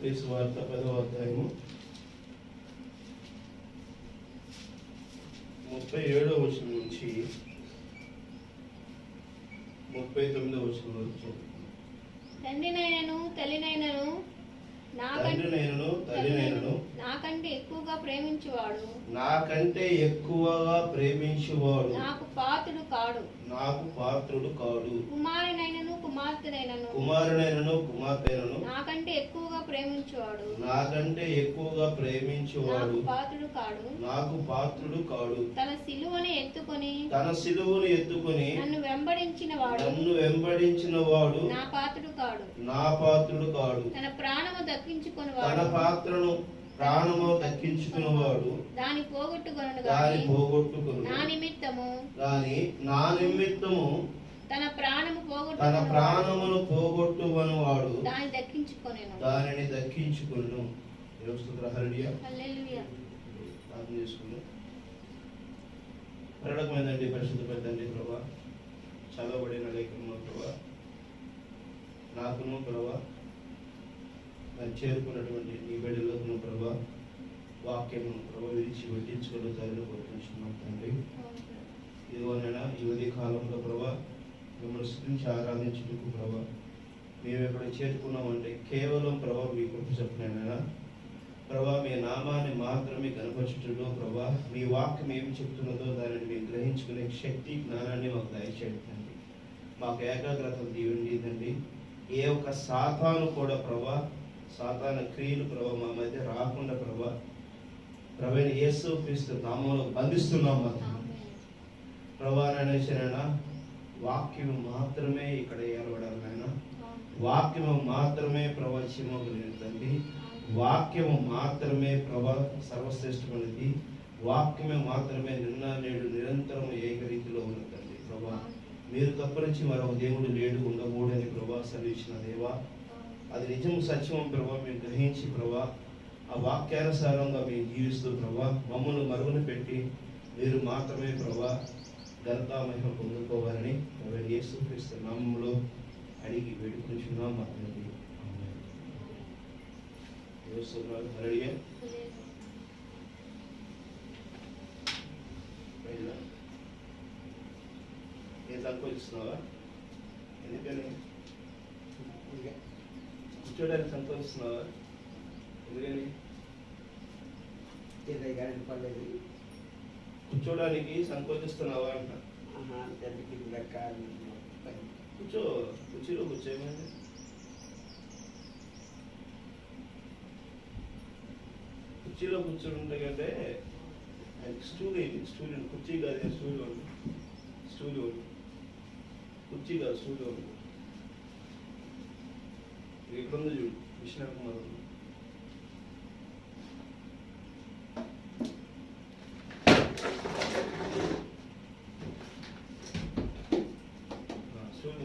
యేసు వార్త 10వ అధ్యాయము 37వ వచనం నుంచి 39వ వచనం వరకు. తండ్రినైనను తల్లినైనను నాకంటే ఎక్కువగా ప్రేమించువాడు నాకు పాత్రుడు కాడు. కుమారునైనను కుమార్తెనైనను నాకంటే ఎక్కువగా ప్రేమించువాడు నాకు పాత్రుడు కాడు. తన సిలువను ఎత్తుకొని నన్ను వెంబడించిన వాడు నా పాత్రుడు కాడు. తన ప్రాణము దక్కించుకున్నవాడు దాని పోగొట్టుకొను. నా నిమిత్తము తన ప్రాణమును పోగొట్టుకొనువాడు దానిని దక్కించుకొను. హల్లెలూయా. ప్రార్థన చేసుకుందాం. ప్రణకమైనది పరిశుద్ధ తండ్రి ప్రభువా, చదవబడిన లేఖనము ప్రభువా, నాకును ప్రభువా మరి చేరుకున్నటువంటి నీ బిడ్డలకు ప్రభువా వాక్యము ప్రభు విడిచి వడ్డించుకోవడానికి కోరుకుంటున్నాం తండ్రి. ఇదిగోనైనా ఈ ఉదయ కాలంలో ప్రభా మిమ్మల్ని స్తుతించి ఆరాధించుటకు ప్రభా మేము ఎక్కడ చేరుకున్నామంటే కేవలం ప్రభా మీ కృప చెప్పినైనా ప్రభా మీ నామాన్ని మాత్రమే కనపరచుటలో ప్రభా మీ వాక్యం ఏమి చెప్తున్నదో దానిని మేము గ్రహించుకునే శక్తి జ్ఞానాన్ని మాకు దయచేయండి. మాకు ఏకాగ్రతను దీవండి తండ్రి. ఏ ఒక్క సాతాను కూడా ప్రభా సాతాను క్రియలు ప్రభా మా మధ్య రాకుండా ప్రభా ప్రభువైన యేసుక్రీస్తు నామములో బంధిస్తున్నాం. ప్రభా నైనా వాక్యము మాత్రమే ఇక్కడ ఏర్పడాలి నాయన. వాక్యము మాత్రమే ప్రవచమగలిగిన తండ్రి. వాక్యము మాత్రమే ప్రభా సర్వశ్రేష్టమైనది. వాక్యమే మాత్రమే నిన్న నేడు నిరంతరం ఏకరీతిలో ఉన్న తండ్రి. ప్రభా మీరు తప్పనించి మరొక దేవుడు లేడు ఉండకూడని ప్రభా సెలవిచ్చిన దేవా, అది నిజం సత్యం ప్రభా మేము గ్రహించి ప్రభా ఆ వాక్యానుసారంగా మేము జీవిస్తూ ప్రభా మమ్మల్ని మరుగున పెట్టి మీరు మాత్రమే ప్రభా ఘనతా మహిమ పొందుకోవాలని యేసుక్రీస్తు నామములో అడిగి వేడుకుంటున్నాం మా తండ్రి. ఏం సంకోచిస్తున్నావా? ఎందుకని కూర్చోడానికి సంతోషిస్తున్నావా? ఎందుకని కూర్చోడానికి సంకోచిస్తున్నావా అంట. కుర్చీలో కూర్చోమని కుర్చీలో కూర్చోంటే కంటే స్టూల్ కుర్చీ కాదు స్టూల్ కుర్చీ కాదు స్టూల్ ఎక్కడుందో చూడు. విష్ణు కుమార్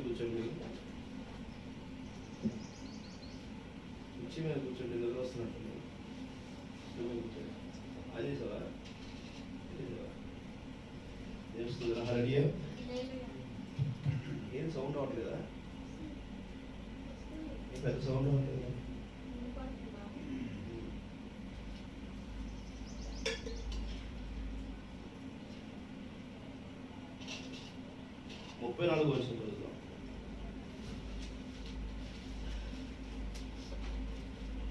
కూర్చోండి. కుర్చీ మీద కూర్చోండి. నిద్ర వస్తున్నట్టు కూర్చోండి. అది సార్ ఏం సౌండ్ అవ్వట్లేదా? పెద్ద సౌండ్ అవ్వట్లేదా? 34వ వచనం చదువుదాం.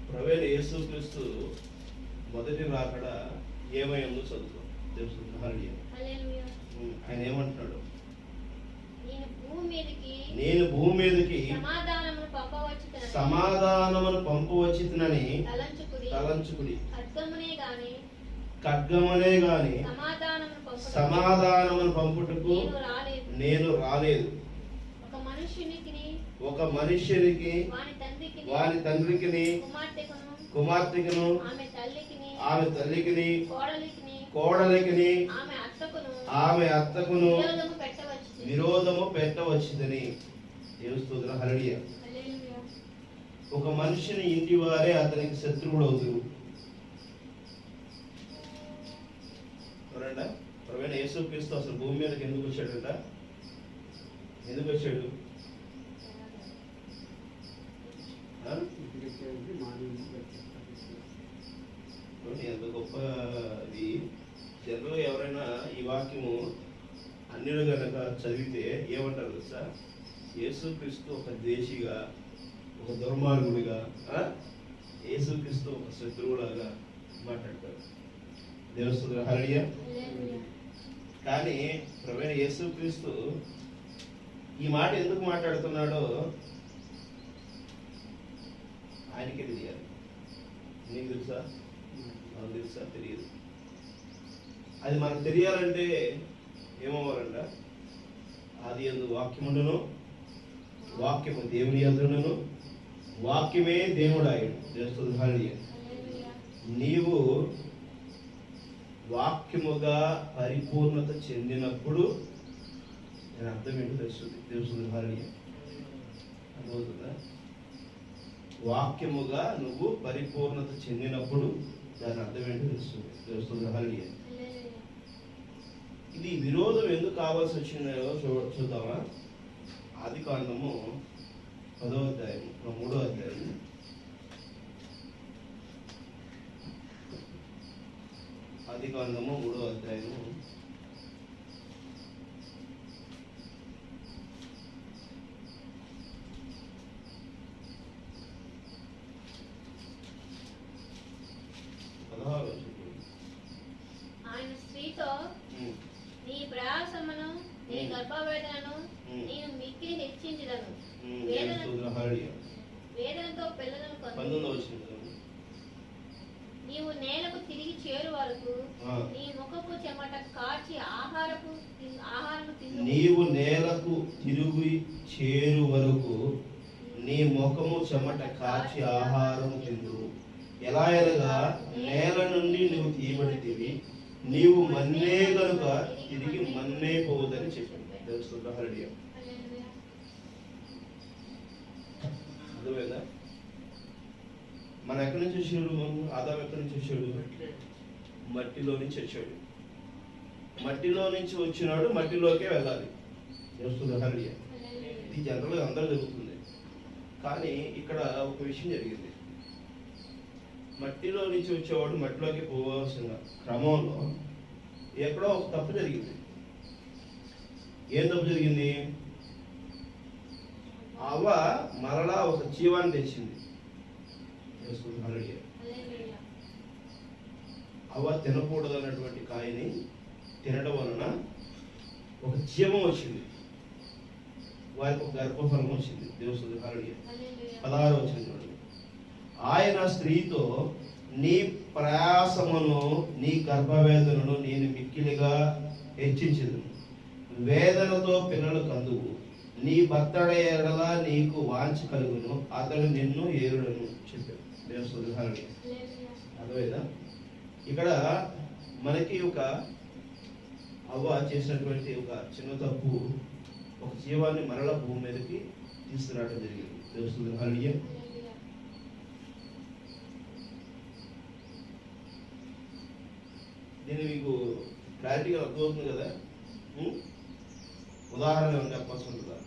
ప్రభువైన యేసుక్రీస్తు మొదటి రాకడ ఏమయ్యిందో చదువుతాం. హల్లెలూయా. ఆయన ఏమంటున్నాడు? నేను భూమి మీదకి సమాధానమును పంపవచ్చునని తలంచుకుడి. ఖడ్గమునే గాని సమాధానమును పంపుటకు నేను రాలేదు. ఒక మనుష్యునికి వాని తండ్రికి కుమార్తెకును ఆమె తల్లికిని కోడలికిని ఆమె అత్తకును విరోధము పెట్టవచ్చుదని. స్తోత్రం. హల్లెలూయా. ఒక మనిషిని ఇంటి వారే అతనికి శత్రువుడు అవుతారు. ప్రభువైన యేసుక్రీస్తు అసలు భూమి మీదకి ఎందుకు వచ్చాడంట? ఎందుకు వచ్చాడు? ఎంత గొప్ప అది. జనరల్గా ఎవరైనా ఈ వాక్యము అన్యులు గనక చదివితే ఏమంటారు తెలుసా? యేసుక్రీస్తు ఒక దేశిగా, ఒక దుర్మార్గుడిగా, యేసుక్రీస్తు ఒక శత్రువులాగా మాట్లాడతారు. దేవస్తుల హల్లెలూయా. కానీ ప్రభువైన యేసుక్రీస్తు ఈ మాట ఎందుకు మాట్లాడుతున్నాడో ఆయనకే తెలియాలి. నీకు తెలుసా? మనకు తెలుసా? తెలియదు. అది మనకు తెలియాలంటే ఏమవ్వాలంట? ఆది యందు వాక్యముండును, వాక్యము దేవుని యందును, వాక్యమే దేవుడు ఆయన. దేవస్తుల హల్లెలూయా. నీవు వాక్యముగా పరిపూర్ణత చెందినప్పుడు నేను అర్థం ఏంటో తెలుస్తుంది. తెలుస్తుంది. హల్లెలూయా. అర్థమవుతుందా? వాక్యముగా నువ్వు పరిపూర్ణత చెందినప్పుడు దాని అర్థం ఏంటో తెలుస్తుంది. తెలుస్తుంది. హల్లెలూయా. ఇది విరోధం ఎందుకు కావాల్సి వచ్చిందో చూద్దామా? ఆది కాండము 10వ అధ్యాయం 3వ అధ్యాయం ఆది కాండము 3వ అధ్యాయము 16వ వచనం. ఆయన స్త్రీతో, నీ ప్రయాసమును నీ గర్భవేదనను నేను మిక్కిలి హెచ్చించెదను. వేదనతో పిల్లలను కను. నీవు నేలకు తిరిగి చేరు వరకు నీ ముఖపు చెమట కార్చి ఆహారము తిందు. నీవు నేలకు తిరిగి చేరు వరకు నీ ముఖము చెమట కార్చి ఆహారం తిందు. ఎలా ఎలాగా నేల నుండి నువ్వు తీయబడితివి, నీవు మన్నే కనుక తిరిగి మన్నే పోవద్దని చెప్పాడు. తెలుస్తుందా? హల్లెలూయా. అర్థమైందా? మన ఎక్కడి నుంచి వచ్చాడు? ఆదాము ఎక్కడి నుంచి వచ్చాడు? మట్టిలో నుంచి వచ్చాడు. మట్టిలో నుంచి వచ్చినాడు, మట్టిలోకే వెళ్ళాలి. తెలుస్తుందా? హల్లెలూయా. ఇది జనరల్గా అందరూ జరుగుతుంది. కానీ ఇక్కడ ఒక విషయం జరిగింది. మట్టిలో నుంచి వచ్చేవాడు మట్టిలోకి పోవాల్సిన క్రమంలో ఎక్కడో ఒక తప్పు జరిగింది. ఏం తప్పు జరిగింది? అవ్వ మరలా ఒక జీవాన్ని తెచ్చింది. అవ్వ తినకూడదు అన్నటువంటి కాయని తినడం వలన ఒక జీవం వచ్చింది, వారికి ఒక గర్భఫలం వచ్చింది. దేవుని హల్లెలూయా. 16వ వచనం. ఆయన స్త్రీతో, నీ ప్రయాసమును నీ గర్భవేదనను నేను మిక్కిలిగా హెచ్చించెదను. వేదనతో పిల్లలు కందువు. నీ భర్తడ ఎడల నీకు వాంఛ కలుగును, అతడు నిన్ను ఏరుడను చెప్పాడు. దేవుని హల్లెలూయా. అర్థమైందా? ఇక్కడ మనకి ఒక అవ్వ చేసినటువంటి ఒక చిన్న తప్పు ఒక జీవాన్ని మరల భూమి మీదకి తీసుకురావడం జరిగింది. దేవుని హల్లెలూయా. నేను మీకు క్లారిటీగా అర్థమవుతుంది కదా? ఉదాహరణ ఏమైనా చెప్పాల్సి ఉంటుందా?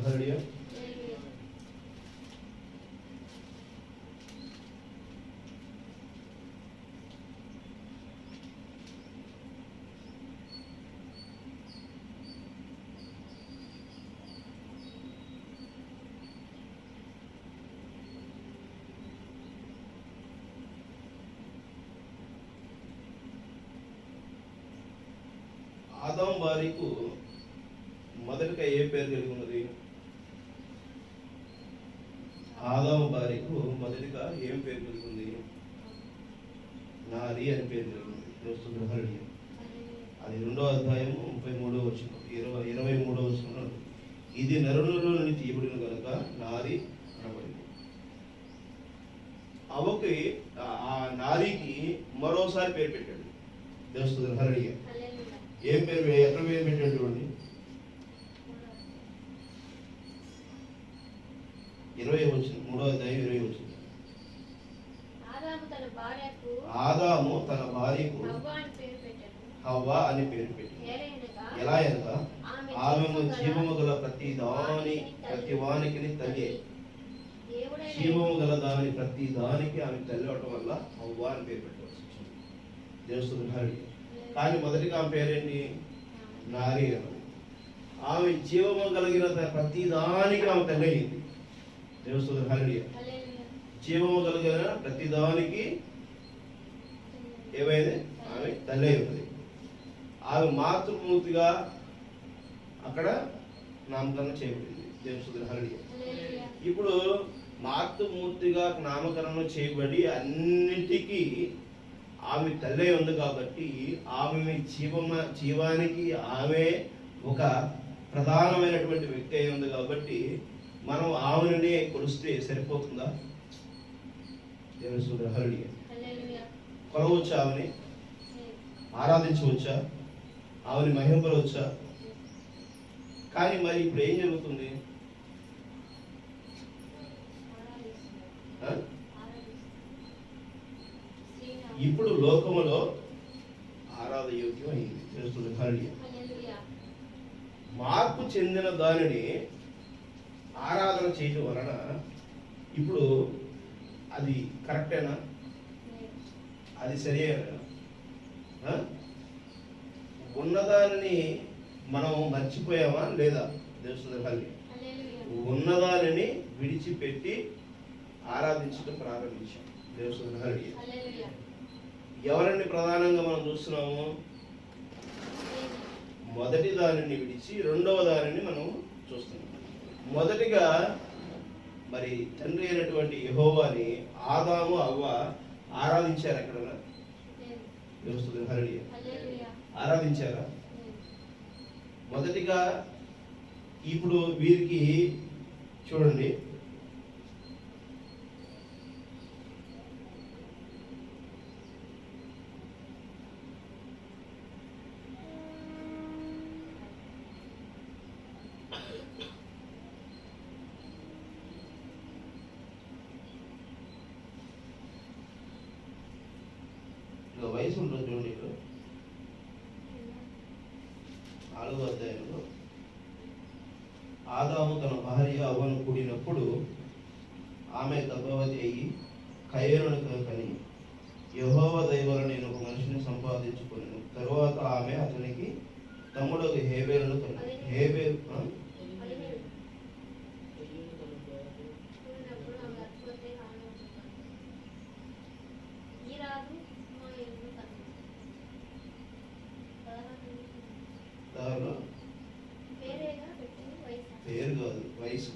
హల్లెలూయా. ఆదాము భార్యకు మొదటిగా ఏ పేరు కలిగి ఉన్నది? ఆదాము భార్యకు మొదటిగా ఏం పేరు కలిగి ఉంది? నారి అని పేరు కలిగి ఉంది. దేవుని హల్లెలూయా. అది 2వ అధ్యాయము 33వ వచనం 23వ వచనంలో ఇది నరులలో నుండి తీయబడిన కనుక నారి అనబడింది. అవ్వకి ఆ నారికి మరోసారి పేరు పెట్టాడు దేవుని హల్లెలూయా. ఏం పేరు, ఎక్కడ పేరు పెట్టాడు చూడండి. 20వ వచనం 3వ అధ్యాయం 20వ వచనం. ఆదాము తన భార్యకు హవ్వ అని పేరు పెట్టాడు. ఎలా అనగా ఆమెను జీవము గల ప్రతి వానికి తల్లి, జీవము గల దాని ప్రతి దానికి ఆమె తల్లి అవటం వల్ల హవ్వ అని పేరు పెట్టవచ్చు దేవుని హల్లెలూయా. కానీ మొదటిగా ఆమె పేరేంటి? నారి. ఆమె జీవము కలిగిన ప్రతి దానికి ఆమె తల్లి అయింది దేవుని హల్లెలూయా. జీవము కలిగిన ప్రతి దానికి ఏమైంది? ఆమె తల్లి అయింది. ఆమె మాతృమూర్తిగా అక్కడ నామకరణం చేయబడింది దేవుని హల్లెలూయా. ఇప్పుడు మాతృమూర్తిగా నామకరణం చేయబడి అన్నిటికీ ఆమె తల్లి ఉంది కాబట్టి ఆమె జీవానికి ఆమె ఒక ప్రధానమైనటువంటి వ్యక్తి అయి ఉంది కాబట్టి మనం ఆమెనే కొలిస్తే సరిపోతుందా? దేవుని హల్లెలూయా. కొలవచ్చా? ఆమెని ఆరాధించవచ్చా? ఆమెని మహిమపరవచ్చా? కానీ మరి ఇప్పుడు ఏం జరుగుతుంది? ఇప్పుడు లోకములో ఆరాధయోగ్యం అయింది దేవుని హల్లెలూయా. మార్పు చెందిన దానిని ఆరాధన చేయడం వలన ఇప్పుడు అది కరెక్టేనా? అది సరియేనా? ఉన్నదానిని మనం మర్చిపోయామా లేదా? దేవుని హల్లెలూయా. ఉన్నదానిని విడిచిపెట్టి ఆరాధించడం ప్రారంభించాం దేవుని హల్లెలూయా. ఎవరిని ప్రధానంగా మనం చూస్తున్నాము? మొదటి దానిని విడిచి రెండవ దానిని మనం చూస్తున్నాం. మొదటిగా మరి తండ్రి అయినటువంటి యెహోవాని ఆదాము అవ్వ ఆరాధించారు ఎక్కడన్నా? దేవుని హల్లెలూయా. ఆరాధించారా? మొదటిగా ఇప్పుడు వీరికి చూడండి, వయసు ఉంటుంది చూడండి. ఇక్కడ 4వ అధ్యాయంలో ఆదాము తన భార్య అవ్వను కూడినప్పుడు ఆమె గర్భవతి అయ్యి కయీనును కని యెహోవా దయ వలన నేను ఒక మనిషిని సంపాదించుకున్నాను. తరువాత ఆమె అతనికి తమ్ముడు హేబేలును కని హేబేలు పేరు కాదు, వయసు.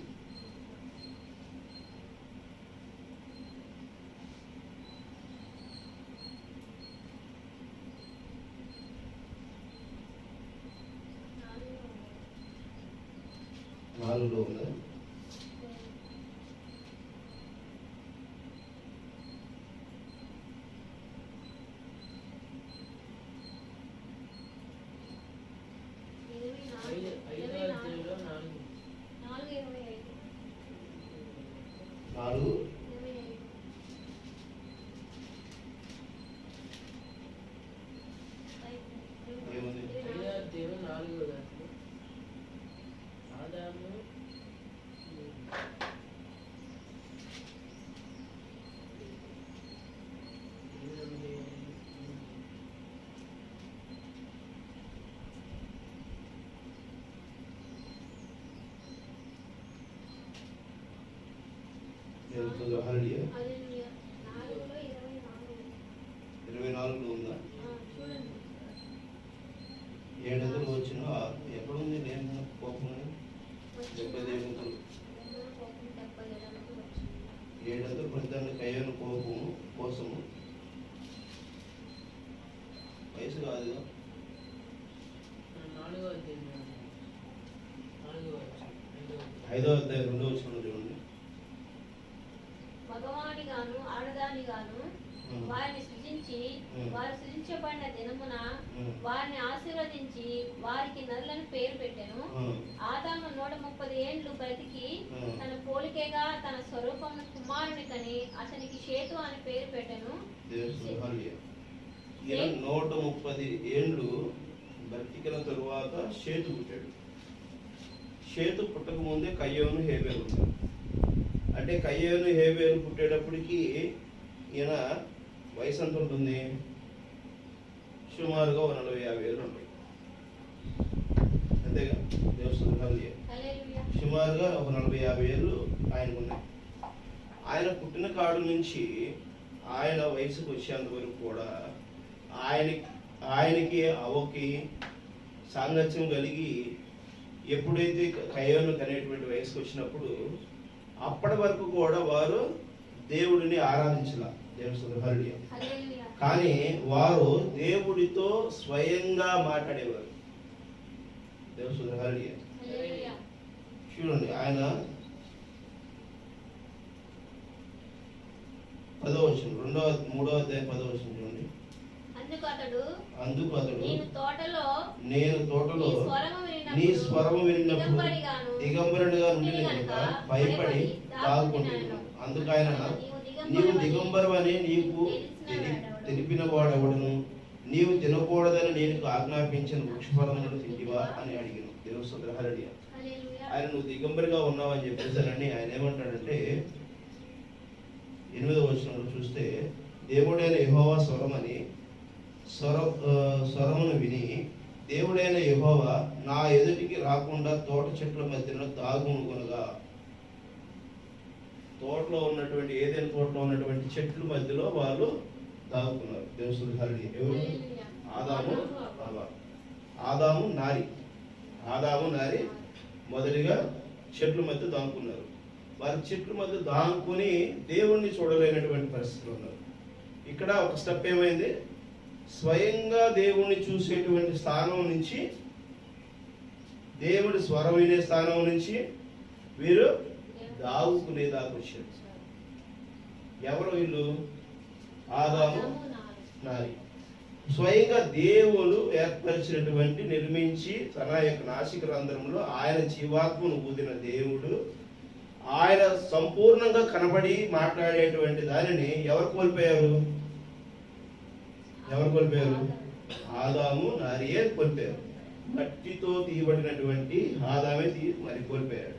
నాలుగులో ఉందా? నాలుగు ఏముంది? హల్లెలూయా. 24లో ఉందా? 7 వచ్చిన ఎక్కడుంది? నేను కోపం 70 7 ప్రతిదాన్ని కయ్యను కోపము కోసము వయసు కాదు. 5వ అధ్యాయం 2వ వచనం చూడండి. మగవానిగాను ఆడదానిగాను వారిని సృజించి వారు సృజించబడిన దినమున వారిని ఆశీర్వదించి వారికి నరులను పేరు పెట్టెను. ఆదాము 130 ఏండ్లు బ్రతికి తన పోలికగా తన స్వరూపమున కుమారుని కని అతనికి షేతు అని పేరు పెట్టెను. 130 ఏండ్లు బ్రతికిన తరువాత షేతు పుట్టాడు. షేతు పుట్టక ముందే కయ్యోను హేబేలు ఉన్నారు. అంటే కయ్యోను హేబేలు పుట్టేటప్పటికి ఈయన వయసు ఎంత ఉంటుంది? సుమారుగా 40-50 ఏళ్ళు ఉంటాయి. అంతేగా దేవస్థానం సుమారుగా 40-50 ఏళ్ళు ఆయనకు ఉన్నాయి. ఆయన పుట్టిన కాడు నుంచి ఆయన వయసుకు వచ్చేంత వరకు కూడా ఆయనకి అవకి సాంగత్యం కలిగి ఎప్పుడైతే కయ్యోను కనేటువంటి వయసుకు వచ్చినప్పుడు అప్పటి వరకు కూడా వారు దేవుడిని ఆరాధించాల. దేవుడి కానీ వారు దేవుడితో స్వయంగా మాట్లాడేవారు. దేవుడి చూడండి, ఆయన 10వ వచనం 3వ అధ్యాయం 10వ వచనం చూడండి. అందుకు అతడు నేను తోటలో నీ స్వరము విన్నప్పుడు దిగంబరుడిగా నుండి భయపడి దాగుకుంటున్నాను. అందుకు ఆయన నీవు దిగంబరమని నీకు తెలిపిన వాడెవడును, నీవు తినకూడదని నేను ఆజ్ఞాపించిన వృక్షఫలములను తింటివా అని అడిగిన. దేవుని స్తోత్రం. హల్లెలూయా. ఆయన నువ్వు దిగంబరిగా ఉన్నావని చెప్పేసానని ఆయన ఏమంటాడంటే 8వ వచనంలో చూస్తే, దేవుడైన యెహోవా స్వరమును విని దేవుడైన యెహోవా నా ఎదుటికి రాకుండా తోట చెట్ల మధ్యన దాగునుకొనగా. తోటలో ఉన్నటువంటి ఏదైనా తోటలో ఉన్నటువంటి చెట్ల మధ్యలో వాళ్ళు దాగుకున్నారు. దేవుని హరి ఎవరు? ఆదాము నారి మొదటిగా చెట్ల మధ్య దాక్కున్నారు. వారి చెట్ల మధ్య దాక్కుని దేవుణ్ణి చూడలేనటువంటి పరిస్థితులు ఉన్నారు. ఇక్కడ ఒక స్టెప్ ఏమైంది? స్వయంగా దేవుణ్ణి చూసేటువంటి స్థానం నుంచి, దేవుడి స్వరం వినే స్థానం నుంచి వీరు దాగుకునే దాకొచ్చారు. ఎవరు వీళ్ళు? ఆదాము నారి. స్వయంగా దేవుడు ఏర్పరిచినటువంటి నిర్మించి తన యొక్క నాసిక రంధ్రంలో ఆయన జీవాత్మను ఊదిన దేవుడు ఆయన సంపూర్ణంగా కనబడి మాట్లాడేటువంటి దానిని ఎవరు కోల్పోయారు? ఆదాము నారియే కోల్పోయారు. మట్టితో తీయబడినటువంటి ఆదామే మరి కోల్పోయాడు.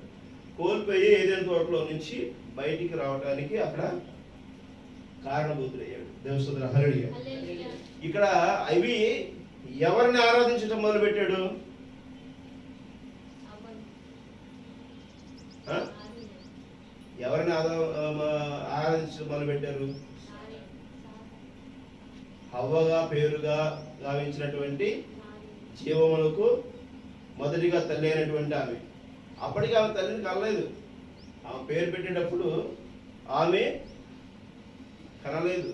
కోల్పోయి ఏదైనా తోటలో నుంచి బయటికి రావడానికి అక్కడ కారణభూతుడయ్యాడు. దేవస్తోత్రం. హల్లెలూయా. ఇక్కడ అవి ఎవరిని ఆరాధించడం మొదలు పెట్టాడు? ఎవరిని ఆరాధించడం మొదలు పెట్టారు? హవ్వగా పేరుగా గావించినటువంటి జీవములకు మొదటిగా తల్లి అయినటువంటి ఆమె. అప్పటికి ఆమె తల్లిని కనలేదు. ఆమె పేరు పెట్టేటప్పుడు ఆమె కనలేదు.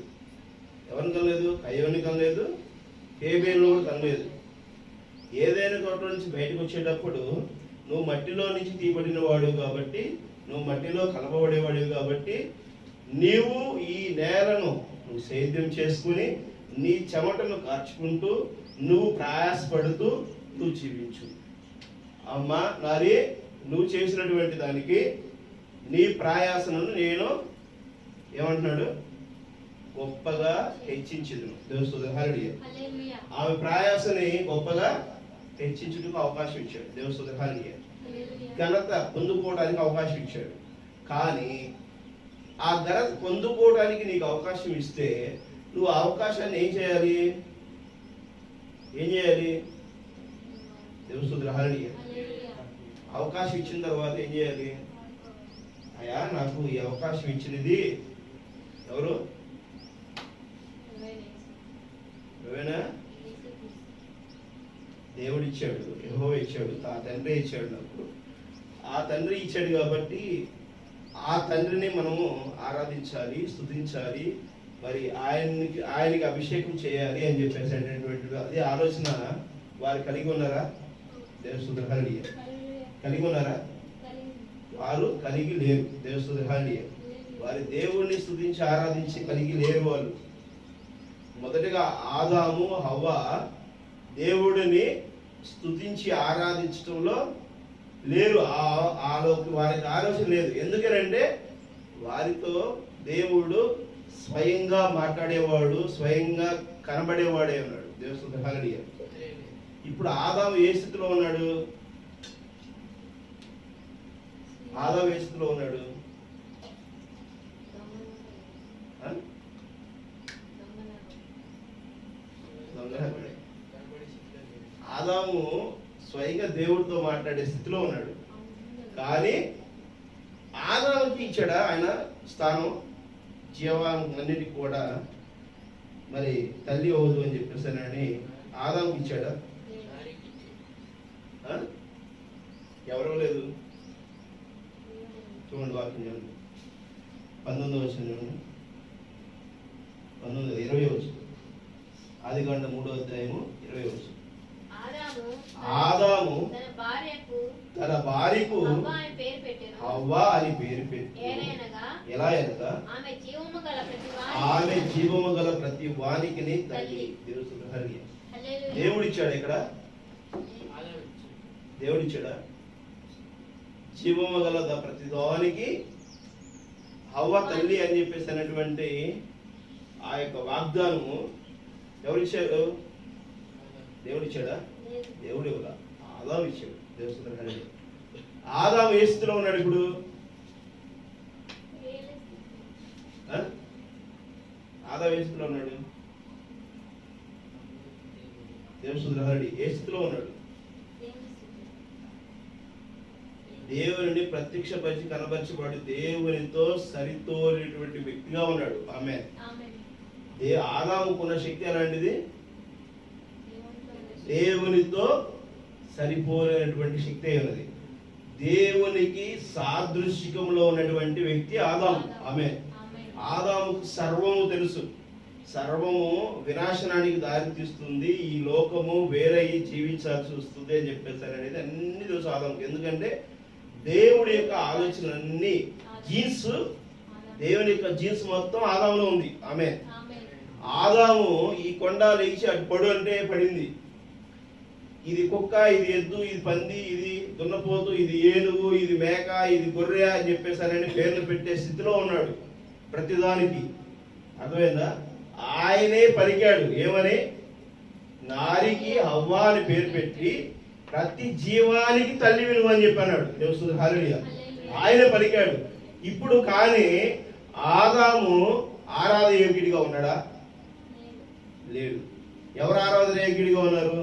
ఎవరిని కనలేదు? కయ్యోని కనలేదు, హేబేలును కూడా కనలేదు. ఏదైనా తోట నుంచి బయటకు వచ్చేటప్పుడు నువ్వు మట్టిలో నుంచి తీయబడిన వాడు కాబట్టి, నువ్వు మట్టిలో కలపబడేవాడివి కాబట్టి నీవు ఈ నేలను నువ్వు సేద్యం చేసుకుని నీ చెమటను కార్చుకుంటూ నువ్వు ప్రయాసపడుతూ నువ్వు జీవించు. అమ్మా నారి, నువ్వు చేసినటువంటి దానికి నీ ప్రయాసను నేను ఏమంటున్నాడు? గొప్పగా హెచ్చించదును. దేవుని హల్లెలూయా. ఆమె ప్రయాసని గొప్పగా హెచ్చించుటకు అవకాశం ఇచ్చాడు. దేవుని హల్లెలూయా. ఘనత పొందుకోవడానికి అవకాశం ఇచ్చాడు. కానీ ఆ ఘనత పొందుకోవడానికి నీకు అవకాశం ఇస్తే నువ్వు అవకాశాన్ని ఏం చేయాలి? దేవుని హల్లెలూయా. అవకాశం ఇచ్చిన తర్వాత ఏం చేయాలి? అయ్యా, నాకు ఈ అవకాశం ఇచ్చినది ఎవరు? నువ్వేనా? దేవుడు ఇచ్చాడు, యెహోవా ఇచ్చాడు, ఆ తండ్రి ఇచ్చాడు. నాకు ఆ తండ్రి ఇచ్చాడు కాబట్టి ఆ తండ్రిని మనము ఆరాధించాలి, స్తుతించాలి, మరి ఆయనకి అభిషేకం చేయాలి అని చెప్పేసి అనేటువంటి అది ఆలోచన వారు కలిగి ఉన్నారా? దేవస్తుతులు హల్లెలూయా. కలిగి ఉన్నారా? వారు కలిగి లేరు. దేవస్తుతులు హల్లెలూయా. వారి దేవుణ్ణి స్తుతించి ఆరాధించి కలిగి లేరు వాళ్ళు. మొదటగా ఆదాము హవ్వ దేవుడిని స్తుతించి ఆరాధించడంలో లేరు. వారికి ఆలోచన లేదు. ఎందుకనంటే వారితో దేవుడు స్వయంగా మాట్లాడేవాడు, స్వయంగా కనబడేవాడే ఉన్నాడు. దేవస్తుతులు హల్లెలూయా. ఇప్పుడు ఆదాము ఏ స్థితిలో ఉన్నాడు? ఆదాము ఏ స్థితిలో ఉన్నాడు? ఆదాము స్వయంగా దేవుడితో మాట్లాడే స్థితిలో ఉన్నాడు. కానీ ఆదాముకి ఇచ్చాడా ఆయన స్థానం? జీవాన్నిటికి కూడా మరి తల్లి అవదు అని చెప్పేసానని ఆదాముకి ఇచ్చాడా? ఎవరో లేదు. చూడండి వాక్యం చూడండి. 19వ వచనం చూడండి. 20వ వచనం. ఆదికాండం 3వ అధ్యాయము 20వ వచనం. ఆదాము తన భార్యకు హవ్వ అని పేరు పెట్టి ఎలా అనగా ఆమె జీవము గల ప్రతి వానికి తల్లి. దేవుడిచ్చాడు ఇక్కడ. దేవుడిచ్చాడా? జీవము గల ప్రతి దానికి హవ్వ తల్లి అని చెప్పేసి అనేటువంటి ఆ యొక్క వాగ్దానము ఎవరిచ్చాడు? దేవుడిచ్చాడా? దేవుడు ఇవ్వలా, ఆదాము ఇచ్చాడు. దేవస్తుతులు హల్లెలూయా. ఆదాము ఏ స్థితిలో ఉన్నాడు ఇప్పుడు? ఆదాము ఏ స్థితిలో ఉన్నాడు? దేవస్తుతులు హల్లెలూయా. ఏ స్థితిలో ఉన్నాడు? దేవుని ప్రత్యక్షపరిచి కనబరచబడి దేవునితో సరితోలేటువంటి వ్యక్తిగా ఉన్నాడు. ఆమేన్. ఆదాముకున్న శక్తి ఎలాంటిది? దేవునితో సరిపోలేనటువంటి శక్తి ఉన్నది. దేవునికి సాదృశ్యంలో ఉన్నటువంటి వ్యక్తి ఆదాము. ఆమేన్. ఆదాముకు సర్వము తెలుసు. సర్వము వినాశనానికి దారి తీస్తుంది, ఈ లోకము వేరే జీవించాల్సి వస్తుంది అని చెప్పేసారు అనేది అన్ని తెలుసు ఆదాముకు. ఎందుకంటే దేవుడి యొక్క ఆలోచనలన్నీ జీన్స్, దేవుని యొక్క జీన్స్ మొత్తం ఆదాములో ఉంది. ఆమేన్. ఆదాము ఈ కొండ లేచి అటు పడు అంటే పడింది. ఇది కుక్క, ఇది ఎద్దు, ఇది పంది, ఇది దున్నపోతు, ఇది ఏనుగు, ఇది మేక, ఇది గొర్రె అని చెప్పేసారని పేర్లు పెట్టే స్థితిలో ఉన్నాడు ప్రతిదానికి. అర్థమైందా? ఆయనే పలికాడు. ఏమని? నారికి హవ్వ అని పేరు పెట్టి ప్రతి జీవానికి తల్లి విలువ అని చెప్పన్నాడు. దేవస్తుతులు హల్లెలూయా. ఆయన పలికాడు. ఇప్పుడు కానీ ఆదాము ఆరాధన యోగ్యుడిగా ఉన్నాడా? లేడు. ఎవరు ఆరాధన యోగ్యుడిగా ఉన్నారు?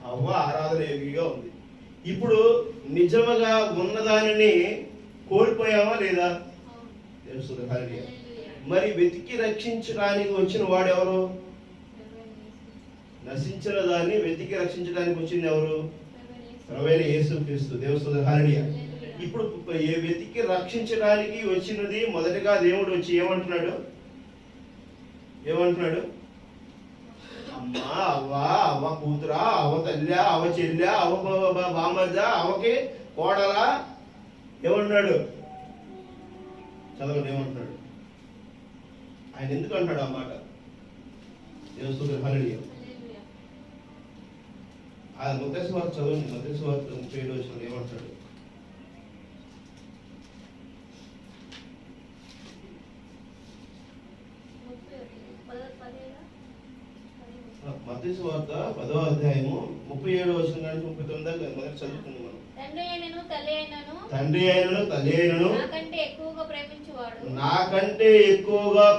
హవ్వ ఆరాధన యోగ్యుడిగా ఉంది. ఇప్పుడు నిజముగా ఉన్నదానిని కోల్పోయావా లేదా? దేవస్తుతులు హల్లెలూయా. మరి వెతికి రక్షించడానికి వచ్చిన వాడు ఎవరు? నశించిన దాన్ని వెతికి రక్షించడానికి వచ్చింది ఎవరు? ప్రభువైన యేసుక్రీస్తు. దేవస్తుతులు హల్లెలూయా. ఇప్పుడు వెతికి రక్షించడానికి వచ్చినది మొదటగా దేవుడు వచ్చి ఏమంటున్నాడు? అమ్మా, అవ్వ, అవ్వ కూతురా, అవ్వ తల్లి, అవ్వ చెల్లి, అవ్వ బామర్ద, అవ్వకి కోడలా? ఏమంటున్నాడు? చదవండి. ఏమంటున్నాడు? ఆయన ఎందుకు అంటాడు ఆ మాట? దేవస్తుతులు హల్లెలూయా. ఆ మత్తయి సువార్త చదవండి. మత్తయి సువార్త 37వ వచనం ఏమంటాడు? మత్తయి సువార్త 10వ అధ్యాయము 37వ వచనం నుంచి 39 దాకా మొదటి చదువుకుందాం మనం. తండ్రి అయినను తల్లి అయినను నాకంటే ఎక్కువగా